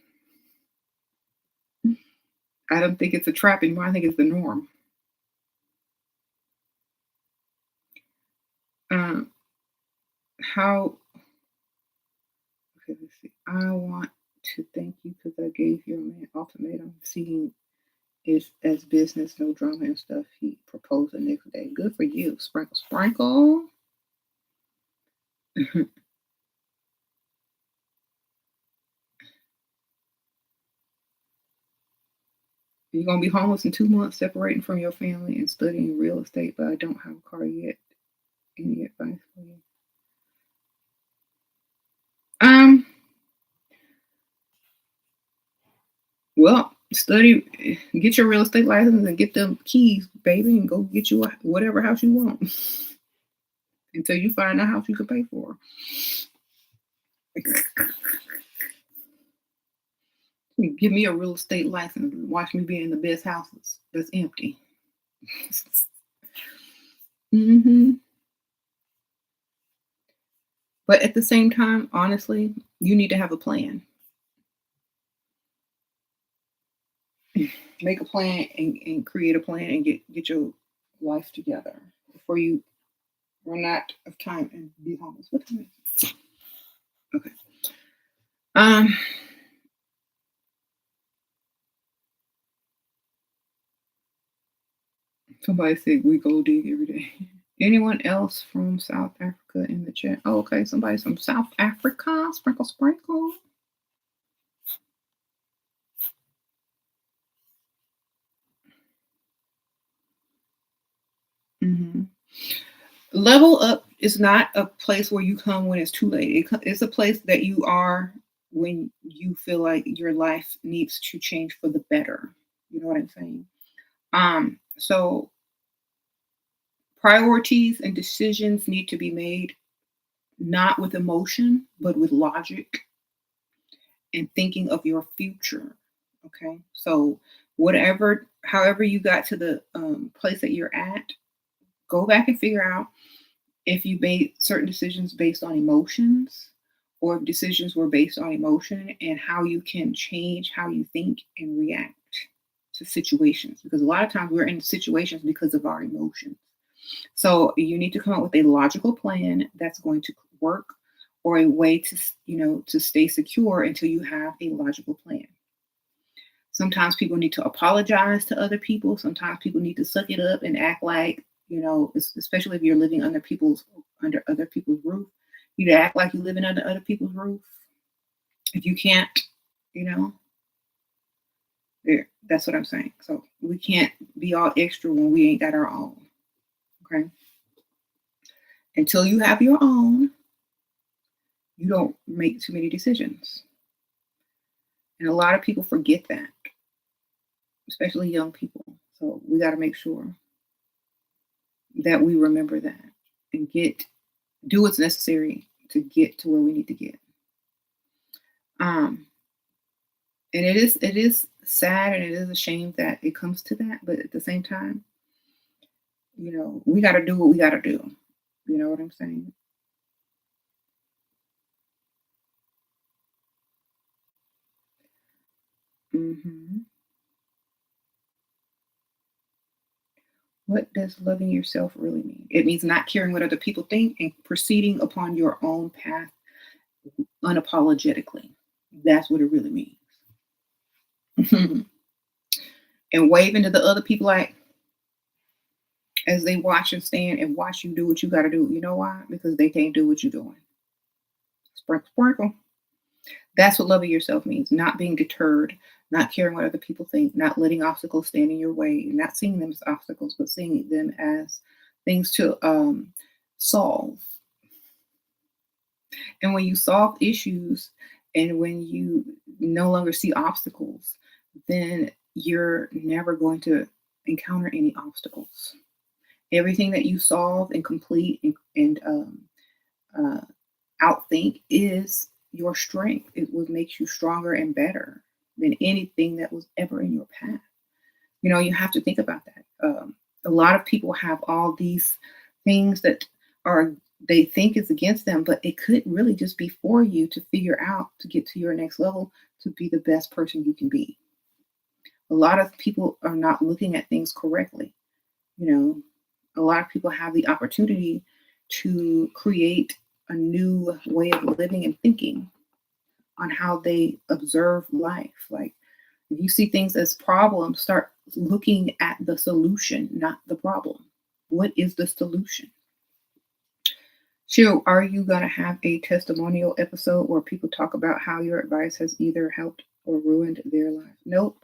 Speaker 1: I don't think it's a trap anymore. I think it's the norm. Um, how Okay, let's see. I want to thank you because I gave your man ultimatum. Seeing is as business, no drama and stuff. He proposed the next day. Good for you. Sprinkle, sprinkle. You're gonna be homeless in 2 months, separating from your family and studying real estate, but I don't have a car yet. Any advice for you? Um, well, study, get your real estate license and get them keys, baby, and go get you whatever house you want until you find a house you can pay for. Give me a real estate license. Watch me be in the best houses that's empty. hmm But at the same time, honestly, you need to have a plan. Make a plan and create a plan and get your life together before you run out of time and be homeless. What time is it? Okay. Um, Somebody said we go dig every day. Anyone else from South Africa in the chat? Oh, okay. Somebody's from South Africa. Sprinkle, sprinkle. hmm Level up is not a place where you come when it's too late. It's a place that you are when you feel like your life needs to change for the better. You know what I'm saying? So priorities and decisions need to be made not with emotion, but with logic and thinking of your future. Okay. So however you got to the place that you're at, go back and figure out if you made certain decisions based on emotions or if decisions were based on emotion and how you can change how you think and react to situations. Because a lot of times we're in situations because of our emotions. So you need to come up with a logical plan that's going to work or a way to, to stay secure until you have a logical plan. Sometimes people need to apologize to other people. Sometimes people need to suck it up and act like, especially if you're living under other people's roof, you to act like you're living under other people's roof. If you can't, you know, that's what I'm saying. So we can't be all extra when we ain't got our own. Okay. Until you have your own, you don't make too many decisions. And a lot of people forget that, especially young people. So we got to make sure that we remember that and do what's necessary to get to where we need to get. Um, and it is sad and it is a shame that it comes to that, but at the same time, we got to do what we got to do. You know what I'm saying? hmm What does loving yourself really mean? It means not caring what other people think and proceeding upon your own path unapologetically. That's what it really means. And waving to the other people like as they watch and stand and watch you do what you got to do. You know why? Because they can't do what you're doing. Sprinkle, sprinkle. That's what loving yourself means. Not being deterred, not caring what other people think, not letting obstacles stand in your way, not seeing them as obstacles, but seeing them as things to solve. And when you solve issues and when you no longer see obstacles, then you're never going to encounter any obstacles. Everything that you solve and complete and outthink is your strength. It will make you stronger and better than anything that was ever in your path. You have to think about that. A lot of people have all these things that are they think is against them, but it could really just be for you to figure out to get to your next level to be the best person you can be. A lot of people are not looking at things correctly. You know, a lot of people have the opportunity to create a new way of living and thinking on how they observe life. Like, if you see things as problems, start looking at the solution, not the problem. What is the solution? Sheila, are you going to have a testimonial episode where people talk about how your advice has either helped or ruined their life? Nope.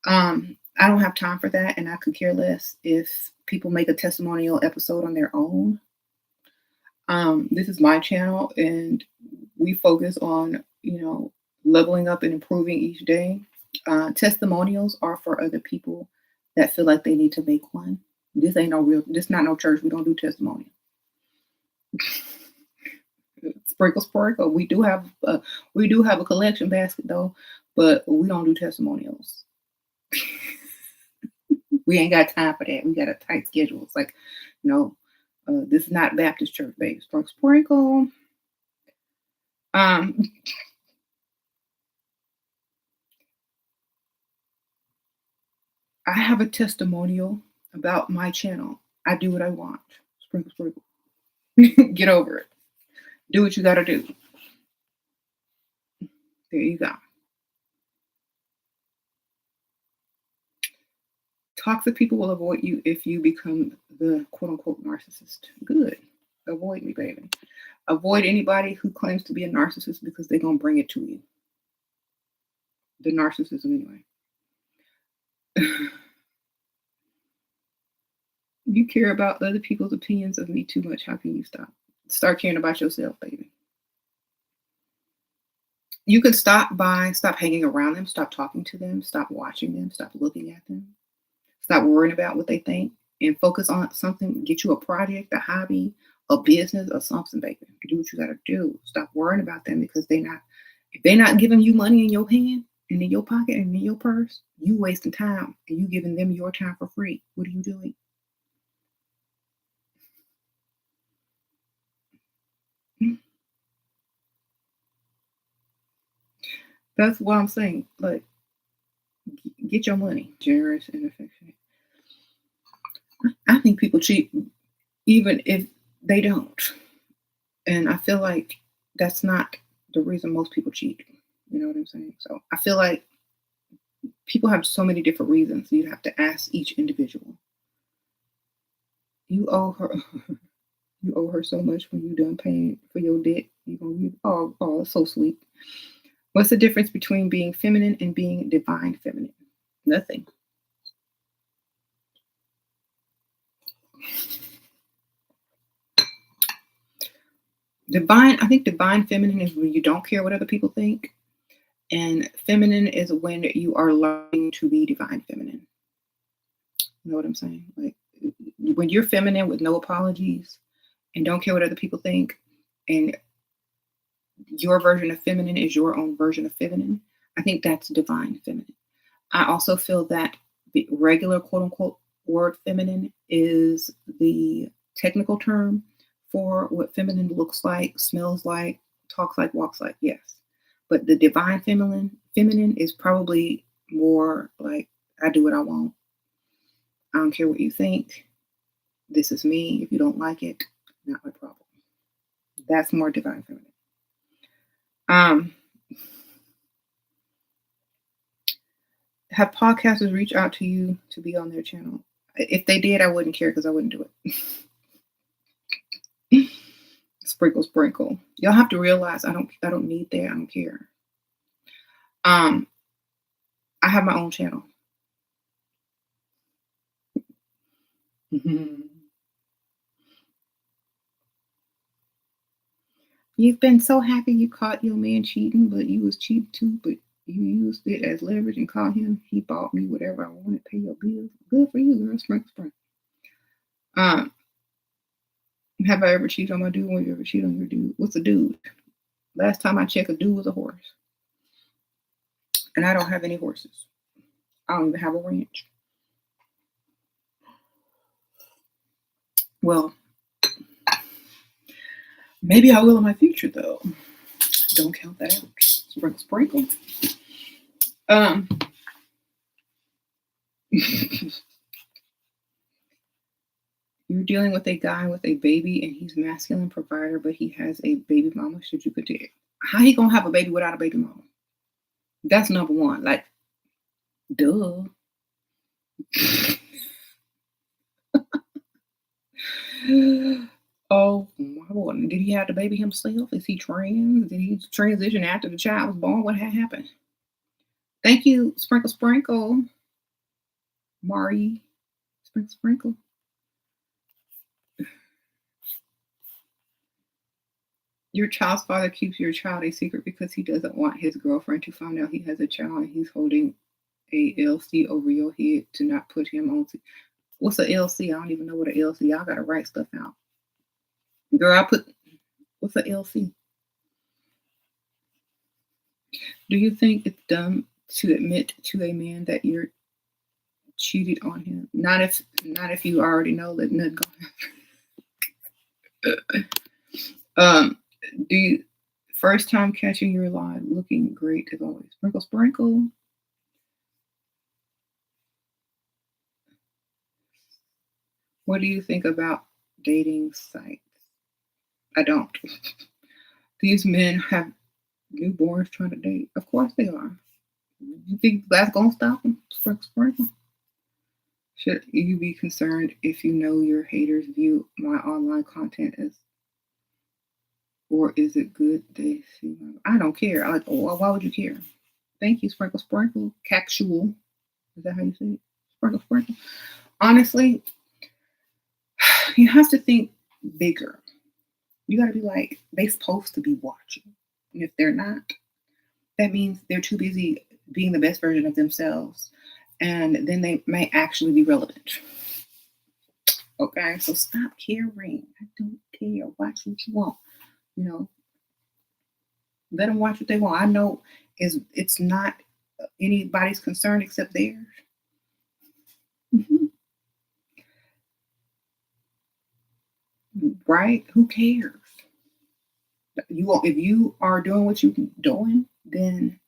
Speaker 1: I don't have time for that, and I could care less if people make a testimonial episode on their own. This is my channel, and we focus on, leveling up and improving each day. Testimonials are for other people that feel like they need to make one. This not no church. We don't do testimonials. Sprinkle, sprinkle. We do have a collection basket though, but we don't do testimonials. We ain't got time for that. We got a tight schedule. It's like, this is not Baptist church, baby. Sprinkle, sprinkle. I have a testimonial about my channel. I do what I want. Sprinkle, sprinkle. Get over it. Do what you got to do. There you go. Toxic people will avoid you if you become the quote unquote narcissist. Good. Avoid me, baby. Avoid anybody who claims to be a narcissist because they're going to bring it to you. The narcissism, anyway. You care about other people's opinions of me too much. How can you stop? Start caring about yourself, baby. You can stop hanging around them, stop talking to them, stop watching them, stop looking at them, stop worrying about what they think, and focus on something. Get you a project, a hobby, a business, or something, baby. Do what you got to do. Stop worrying about them because if they're not giving you money in your hand and in your pocket and in your purse, you wasting time and you giving them your time for free. What are you doing? That's what I'm saying. Like, get your money. Generous and affectionate. I think people cheat even if they don't. And I feel like that's not the reason most people cheat. You know what I'm saying? So I feel like people have so many different reasons. You have to ask each individual. You owe her you owe her so much when you're done paying for your debt. You're gonna give it's so sweet. What's the difference between being feminine and being divine feminine? Nothing. I think divine feminine is when you don't care what other people think. And feminine is when you are learning to be divine feminine. You know what I'm saying? Like, when you're feminine with no apologies and don't care what other people think, and your version of feminine is your own version of feminine, I think that's divine feminine. I also feel that the regular quote unquote word feminine is the technical term for what feminine looks like, smells like, talks like, walks like. Yes. But the divine feminine is probably more like, I do what I want. I don't care what you think. This is me. If you don't like it, not my problem. That's more divine feminine. Have podcasters reach out to you to be on their channel? If they did, I wouldn't care because I wouldn't do it. Sprinkle, sprinkle. Y'all have to realize I don't need that. I don't care. I have my own channel. You've been so happy you caught your man cheating, but you was cheating too, but you used it as leverage and caught him. He bought me whatever I wanted, pay your bills. Good for you, girl. Sprinkle, sprinkle. Have I ever cheated on my dude? Or you ever cheat on your dude? What's a dude? Last time I checked, a dude was a horse. And I don't have any horses. I don't even have a ranch. Well, maybe I will in my future, though. Don't count that out. Sprinkle, sprinkle. Um, you're dealing with a guy with a baby, and he's masculine provider, but he has a baby mama. Should you continue? How he gonna have a baby without a baby mama? That's number one. Like, duh. Oh my lord! Did he have the baby himself? Is he trans? Did he transition after the child was born? What had happened? Thank you, Sprinkle Sprinkle, Mari, Sprinkle Sprinkle. Your child's father keeps your child a secret because he doesn't want his girlfriend to find out he has a child and he's holding a LC over your head to not put him on. What's a LC? I don't even know what a LC. Y'all gotta write stuff out. Girl, what's a LC? Do you think it's dumb to admit to a man that you're cheated on him? Not if you already know that nothing gonna happen. Do you first time catching your lie, looking great as always. Sprinkle, sprinkle. What do you think about dating sites? I don't. These men have newborns trying to date. Of course they are. You think that's gonna stop them? Sprinkle, sprinkle. Should you be concerned if you know your haters view my online content as, or is it good they see I don't care. Why would you care? Thank you, Sprinkle, sprinkle. Cactual. Is that how you say it? Sprinkle, sprinkle. Honestly, you have to think bigger. You got to be like, they supposed to be watching. And if they're not, that means they're too busy being the best version of themselves. And then they may actually be relevant. Okay, so stop caring. I don't care. Watch what you want. Let them watch what they want. I know it's not anybody's concern except theirs. Mhm. Right? Who cares? If you are doing what you're doing, then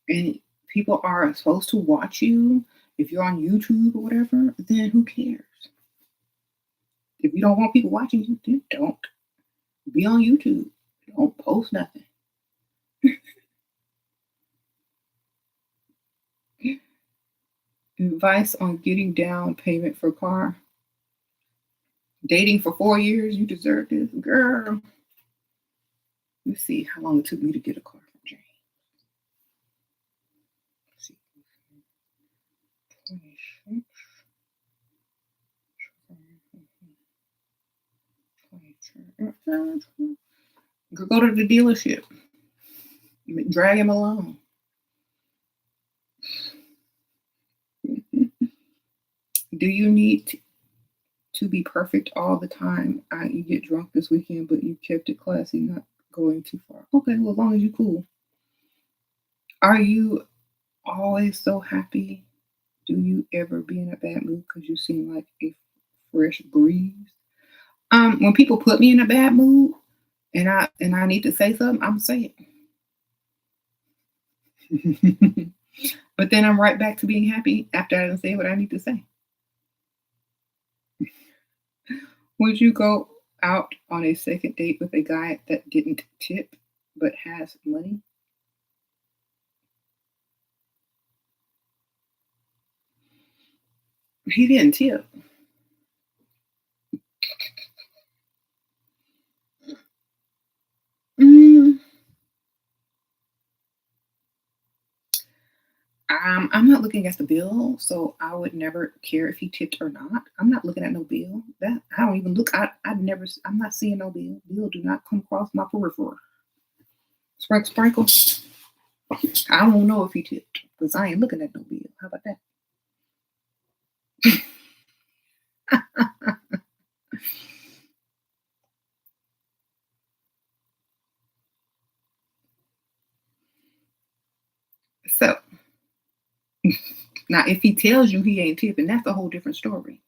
Speaker 1: and people are supposed to watch you. If you're on YouTube or whatever, then who cares? If you don't want people watching you, then don't be on YouTube. Don't post nothing. Advice on getting down payment for car. Dating for 4 years, you deserve this, girl. Let's see how long it took me to get a car from Jane. Let's see. 26. 22. Go to the dealership. Drag him along. Do you need to be perfect all the time? You get drunk this weekend, but you kept it classy, not going too far. Okay, well, as long as you're cool. Are you always so happy? Do you ever be in a bad mood because you seem like a fresh breeze? When people put me in a bad mood and I need to say something, I'm saying it. But then I'm right back to being happy after I done say what I need to say. Would you go out on a second date with a guy that didn't tip but has money? He didn't tip. Mm, I'm not looking at the bill, so I would never care if he tipped or not. I'm not looking at no bill. That I don't even look. I'm not seeing no bill. Bill do not come across my peripheral. Sprinkle, sprinkle. I don't know if he tipped because I ain't looking at no bill. How about that? So now if he tells you he ain't tipping, that's a whole different story.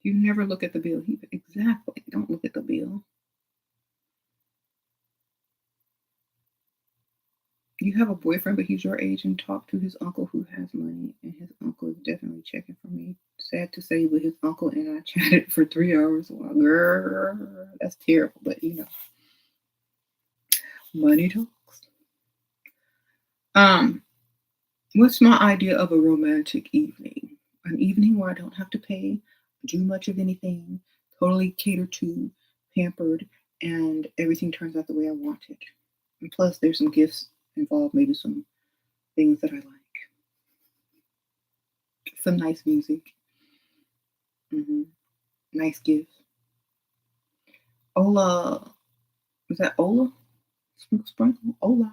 Speaker 1: You never look at the bill. Exactly. Don't look at the bill. You have a boyfriend, but he's your age and talk to his uncle who has money, and his uncle is definitely checking for me. Sad to say, but his uncle and I chatted for 3 hours. Well, girl, that's terrible, but money talks. Um, what's my idea of a romantic evening? An evening where I don't have to pay, do much of anything, totally catered to, pampered, and everything turns out the way I want it. And plus, there's some gifts involved, maybe some things that I like, some nice music, nice gifts. Ola, is that Ola? Sprinkle, sprinkle, Ola.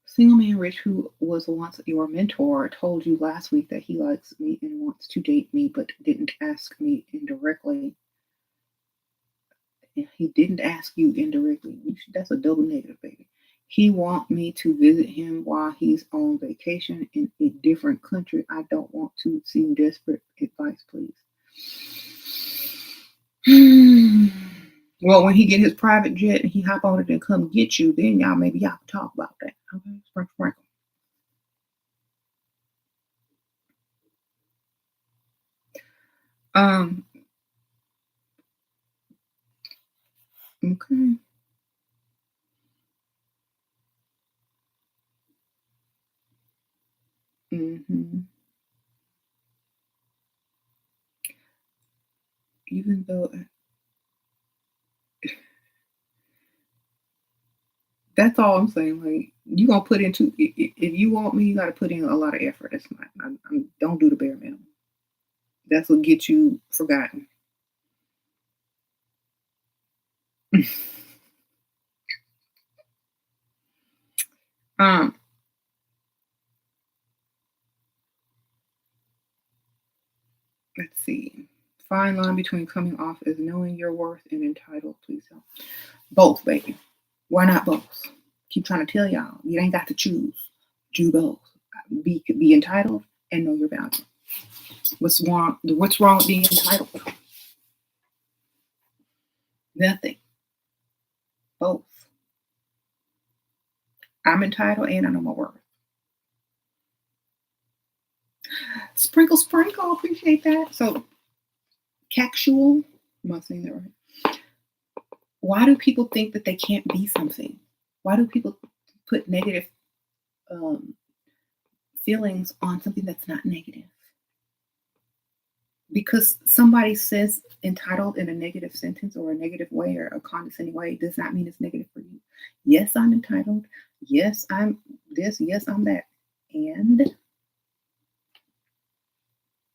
Speaker 1: Single man rich who was once your mentor told you last week that he likes me and wants to date me, but didn't ask me indirectly. He didn't ask you indirectly. That's a double negative, baby. He want me to visit him while he's on vacation in a different country. I don't want to seem desperate. Advice, please. Well, when he get his private jet and he hop on it and come get you, then maybe y'all can talk about that. Okay, sprinkle, sprinkle. Um. Okay. hmm Even though that's all I'm saying. Like you gonna put into if you want me, you got to put in a lot of effort. That's not. Don't do the bare minimum. That's what gets you forgotten. um. Let's see. Fine line between coming off as knowing your worth and entitled. Please help. Both, baby. Why not both? Keep trying to tell y'all. You ain't got to choose. Do both. Be entitled and know your value. What's wrong? What's wrong with being entitled? Nothing. Both. I'm entitled and I know my worth. Sprinkle, sprinkle. Appreciate that. So, casual. Am I saying that right? Why do people think that they can't be something? Why do people put negative um, feelings on something that's not negative? Because somebody says entitled in a negative sentence or a negative way or a condescending way does not mean it's negative for you. Yes, I'm entitled. Yes, I'm this. Yes, I'm that. And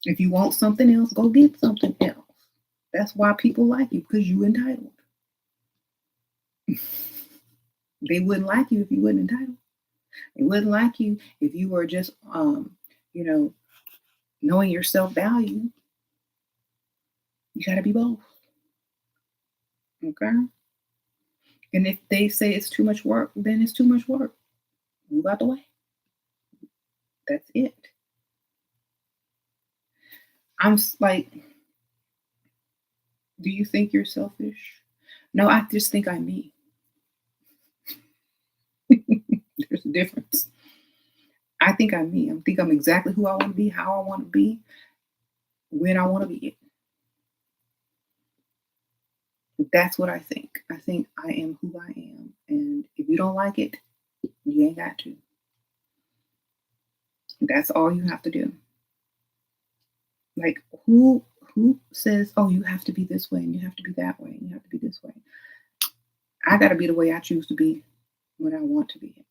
Speaker 1: if you want something else, go get something else. That's why people like you because you entitled. They wouldn't like you if you weren't entitled. They wouldn't like you if you were just, you know, knowing your self value. You got to be both. Okay. And if they say it's too much work, then it's too much work. Move out the way. That's it. Like, do you think you're selfish? No, I just think I'm me. There's a difference. I think I'm me. I think I'm exactly who I want to be, how I want to be, when I want to be it. That's what I think. I think I am who I am. And if you don't like it, you ain't got to. That's all you have to do. Like who says, oh, you have to be this way and you have to be that way and you have to be this way? I gotta be the way I choose to be when I want to be it.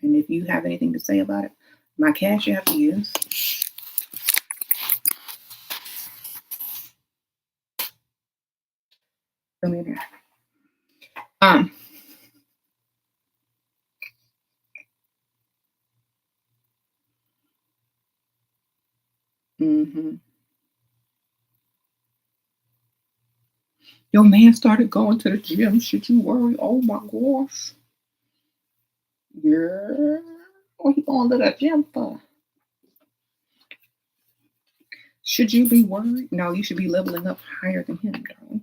Speaker 1: And if you have anything to say about it, my cash app is come in there. Um, Hmm. Your man started going to the gym. Should you worry? Oh my gosh. Yeah. What he going to the gym for? Should you be worried? No, you should be leveling up higher than him, though.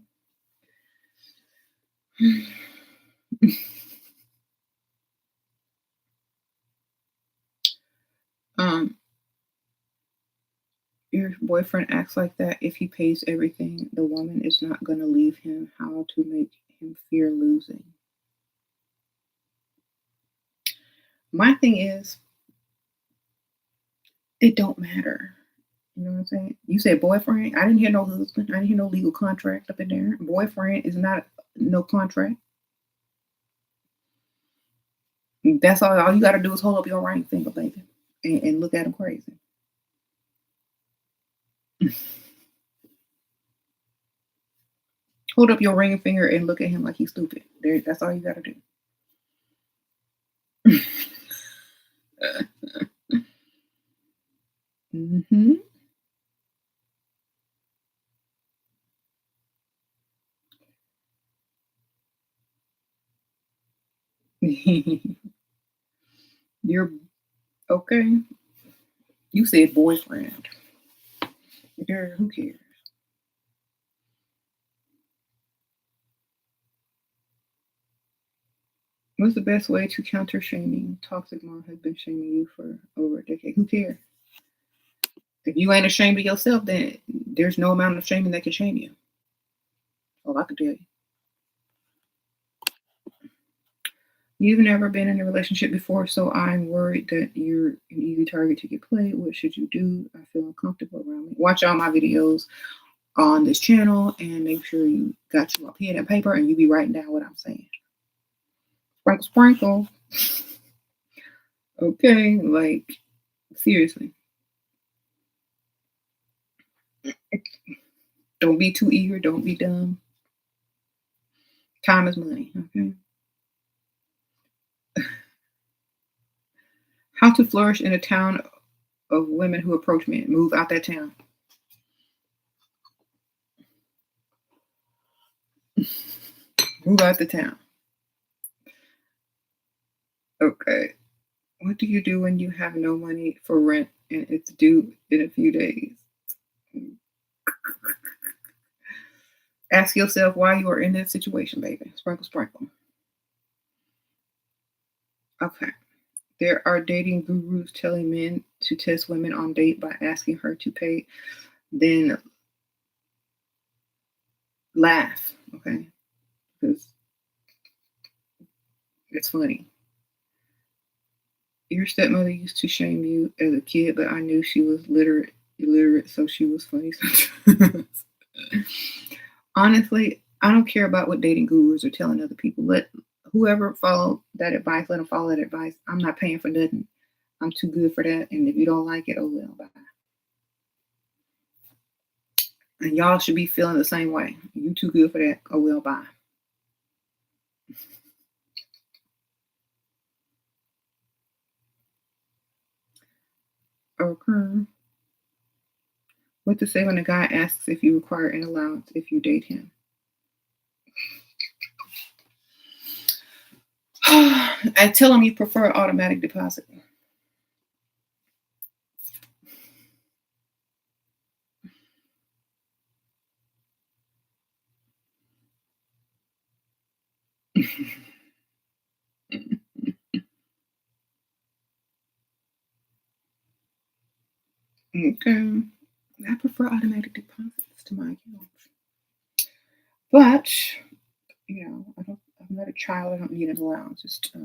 Speaker 1: um, your boyfriend acts like that. If he pays everything, the woman is not going to leave him. How to make him fear losing? My thing is, it don't matter. You know what I'm saying? You said boyfriend. I didn't hear no husband. I didn't hear no legal contract up in there. Boyfriend is not no contract. That's all. All you got to do is hold up your ring finger, baby, and look at him crazy. Hold up your ring finger and look at him like he's stupid. There, that's all you got to do. Hmm. You're okay. You said boyfriend. Girl, who cares? What's the best way to counter shaming? Toxic mom has been shaming you for over a decade. Who cares? If you ain't ashamed of yourself, then there's no amount of shaming that can shame you. All I can tell you. You've never been in a relationship before, so I'm worried that you're an easy target to get played. What should you do? I feel uncomfortable around me. Watch all my videos on this channel and make sure you got your pen and paper and you be writing down what I'm saying. Sprinkle, sprinkle. Okay, like seriously. Don't be too eager. Don't be dumb. Time is money. Okay. How to flourish in a town of women who approach men. Move out that town. Move out the town. Okay. What do you do when you have no money for rent and it's due in a few days? Ask yourself why you are in that situation, baby. Sprinkle, sprinkle. Okay. There are dating gurus telling men to test women on date by asking her to pay, then laugh. Okay. Because it's funny. Your stepmother used to shame you as a kid, but I knew she was illiterate, so she was funny sometimes. Honestly, I don't care about what dating gurus are telling other people. Let whoever follow that advice, let them follow that advice. I'm not paying for nothing. I'm too good for that. And if you don't like it, oh well, bye. And y'all should be feeling the same way. You too good for that. Oh well, bye. Okay. What to say when a guy asks if you require an allowance if you date him? I tell him you prefer automatic deposit. Okay. I prefer automatic deposits to my account. But, I'm not a child. I don't need an allowance. Just,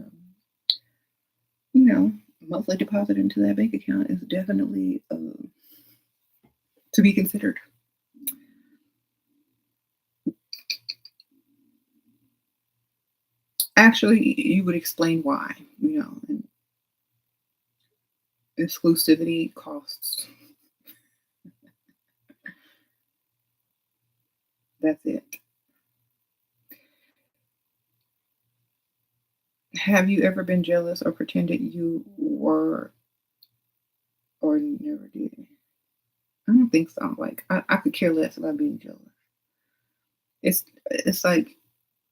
Speaker 1: monthly deposit into that bank account is definitely to be considered. Actually, you would explain why, and exclusivity costs. That's it. Have you ever been jealous or pretended you were or never did? I don't think so. Like I could care less about being jealous. It's like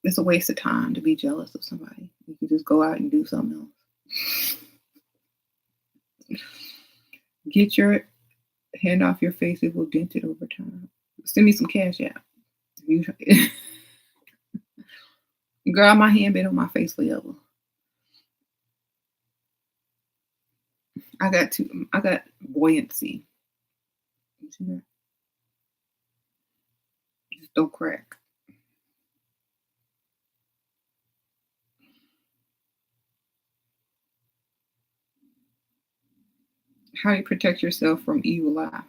Speaker 1: it's a waste of time to be jealous of somebody. You can just go out and do something else. Get your hand off your face. It will dent it over time. Send me some cash out. You, girl, my hand been on my face forever. I got buoyancy. You see that? Just don't crack. How do you protect yourself from evil eye?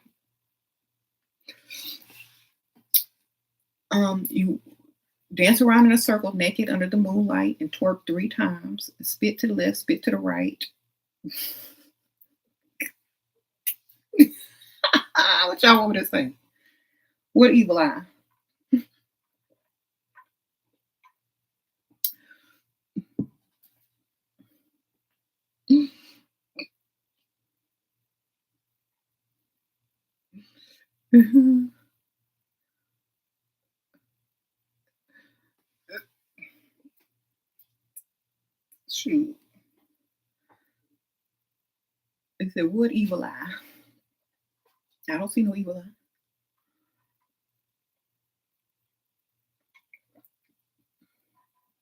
Speaker 1: You dance around in a circle naked under the moonlight and twerk 3 times. Spit to the left, spit to the right. What y'all want me to say? What evil eye? Shoot. They said, what evil eye? I don't see no evil eye.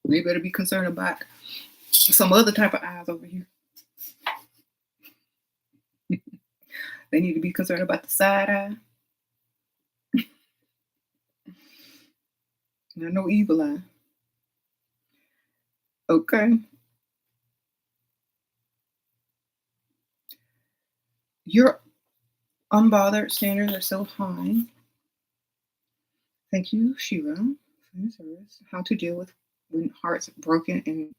Speaker 1: They better be concerned about some other type of eyes over here. They need to be concerned about the side eye. No evil eye. Okay. Your unbothered standards are so high. Thank you, Shira, for your service. How to deal with when hearts broken and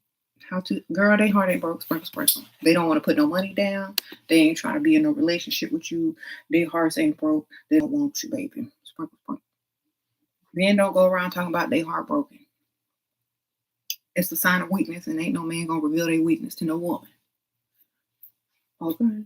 Speaker 1: how to girl, they heart ain't broke, sprinkle, sprinkle. They don't want to put no money down. They ain't trying to be in no relationship with you. Their hearts ain't broke. They don't want you, baby. Sprinkle, sprinkle. Men don't go around talking about they heartbroken. It's a sign of weakness, and ain't no man gonna reveal their weakness to no woman. Okay.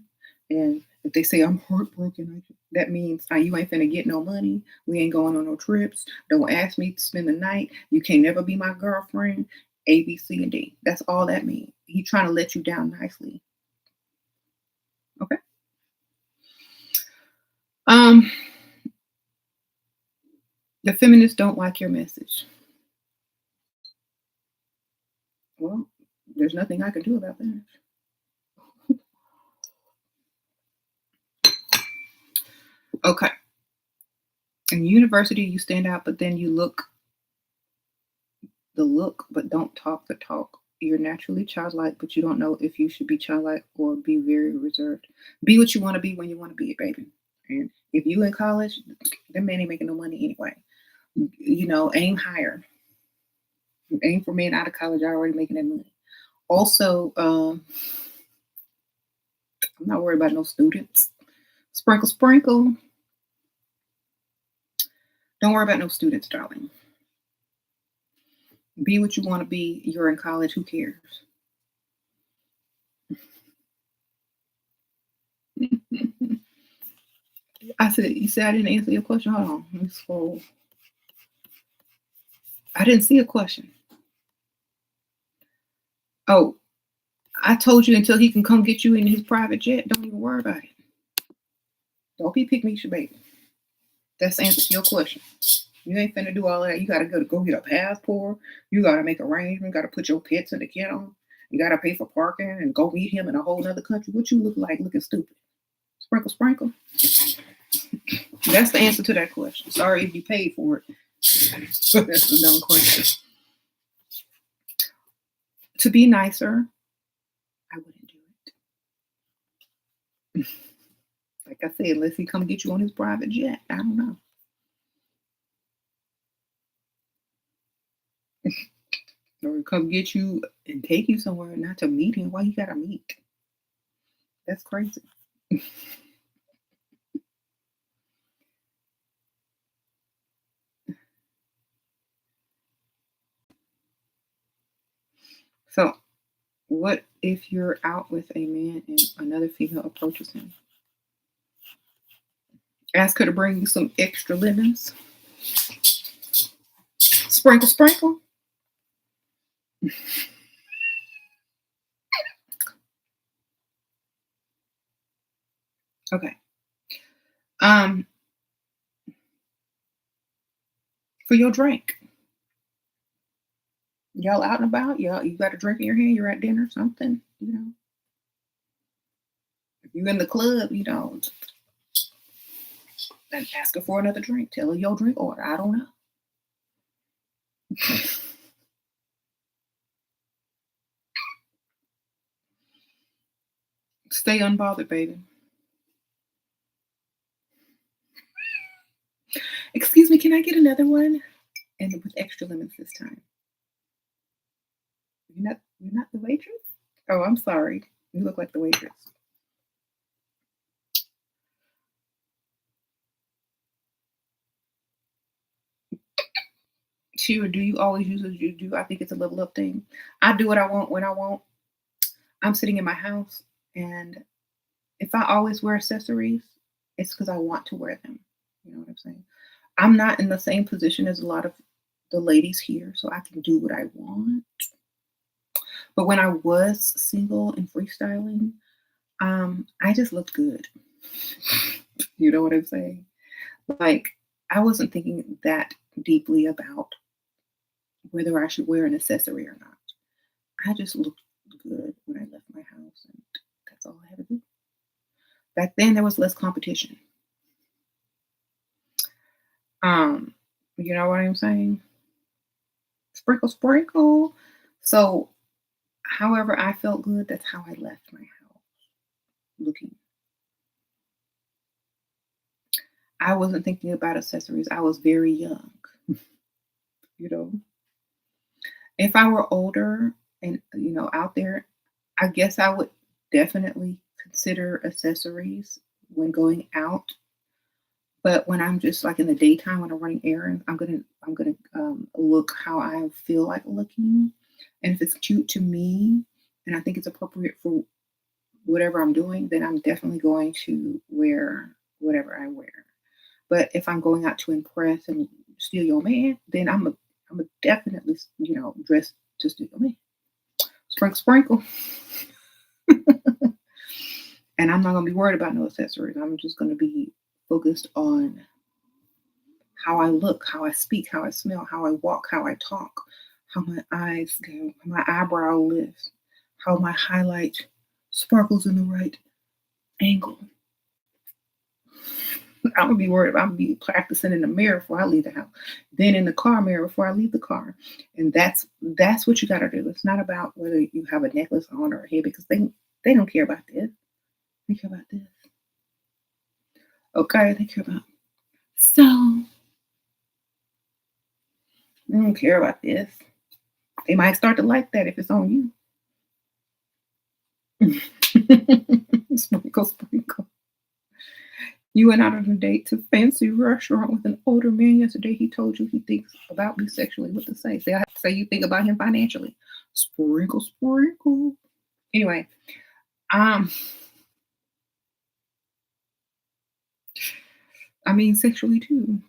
Speaker 1: And if they say I'm heartbroken, that means you ain't finna get no money. We ain't going on no trips. Don't ask me to spend the night. You can't never be my girlfriend. A, B, C, and D. That's all that means. He trying to let you down nicely. Okay. Um, the feminists don't like your message. Well, there's nothing I can do about that. Okay. In university, you stand out, but then you look the look, but don't talk the talk. You're naturally childlike, but you don't know if you should be childlike or be very reserved. Be what you want to be when you want to be it, baby. And if you in college, that man ain't making no money anyway. You know, aim higher. Aim for men out of college already making that money. Also, I'm not worried about no students. Sprinkle, sprinkle. Don't worry about no students, darling. Be what you want to be. You're in college. Who cares? I said, you said I didn't answer your question. Hold on. Let me scroll. I didn't see a question. Oh, I told you until he can come get you in his private jet, don't even worry about it. Don't be pick me, baby. That's the answer to your question. You ain't finna do all that. You gotta go get a passport. You gotta make arrangements. Gotta put your pets in the kennel. You gotta pay for parking and go meet him in a whole other country. What you look like looking stupid? Sprinkle, sprinkle. That's the answer to that question. Sorry if you paid for it. That's a dumb question. To be nicer, I wouldn't do it. Like I said, unless he come get you on his private jet. I don't know. Or come get you and take you somewhere, not to meet him. Why you gotta meet? That's crazy. So, what if you're out with a man and another female approaches him? Ask her to bring you some extra lemons. Sprinkle, sprinkle. Okay. Um, for your drink. Y'all out and about, you got a drink in your hand, you're at dinner, something, If you're in the club, then ask her for another drink. Tell her your drink order. I don't know. Stay unbothered, baby. Excuse me, can I get another one? And with extra lemons this time. You're not the waitress? Oh, I'm sorry. You look like the waitress. Shira, do you always use as you do? I think it's a level up thing. I do what I want when I want. I'm sitting in my house, and if I always wear accessories, it's because I want to wear them. You know what I'm saying? I'm not in the same position as a lot of the ladies here, so I can do what I want. But when I was single and freestyling, I just looked good. You know what I'm saying? Like, I wasn't thinking that deeply about whether I should wear an accessory or not. I just looked good when I left my house, and that's all I had to do. Back then, there was less competition. Um, you know what I'm saying? Sprinkle, sprinkle. So, however I felt good, that's how I left my house looking. I wasn't thinking about accessories. I was very young, you know. If I were older and out there, I guess I would definitely consider accessories when going out. But when I'm just like in the daytime when I'm running errands, I'm gonna look how I feel like looking, and if it's cute to me, and I think it's appropriate for whatever I'm doing, then I'm definitely going to wear whatever I wear. But if I'm going out to impress and steal your man, then I'm a definitely dress to steal your man. Sprinkle, sprinkle. And I'm not gonna be worried about no accessories. I'm just gonna be focused on how I look, how I speak, how I smell, how I walk, how I talk, how my eyes go, how my eyebrow lifts, how my highlight sparkles in the right angle. I'm gonna be worried. I'm gonna be practicing in the mirror before I leave the house, then in the car mirror before I leave the car, and that's what you got to do. It's not about whether you have a necklace on or a head because they don't care about this. They care about this. Okay, they care about so. They don't care about this. They might start to like that if it's on you. Sprinkle, sprinkle. You went out on a date to fancy restaurant with an older man yesterday. He told you he thinks about me sexually. What to say? Say I have to say you think about him financially. Sprinkle, sprinkle. Anyway, um, I mean sexually too.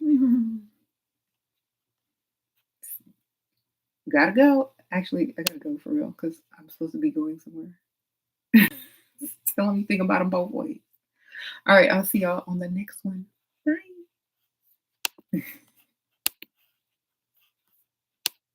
Speaker 1: Gotta go. Actually, I gotta go for real because I'm supposed to be going somewhere. Tell him you think about him both ways. All right, I'll see y'all on the next one. Bye.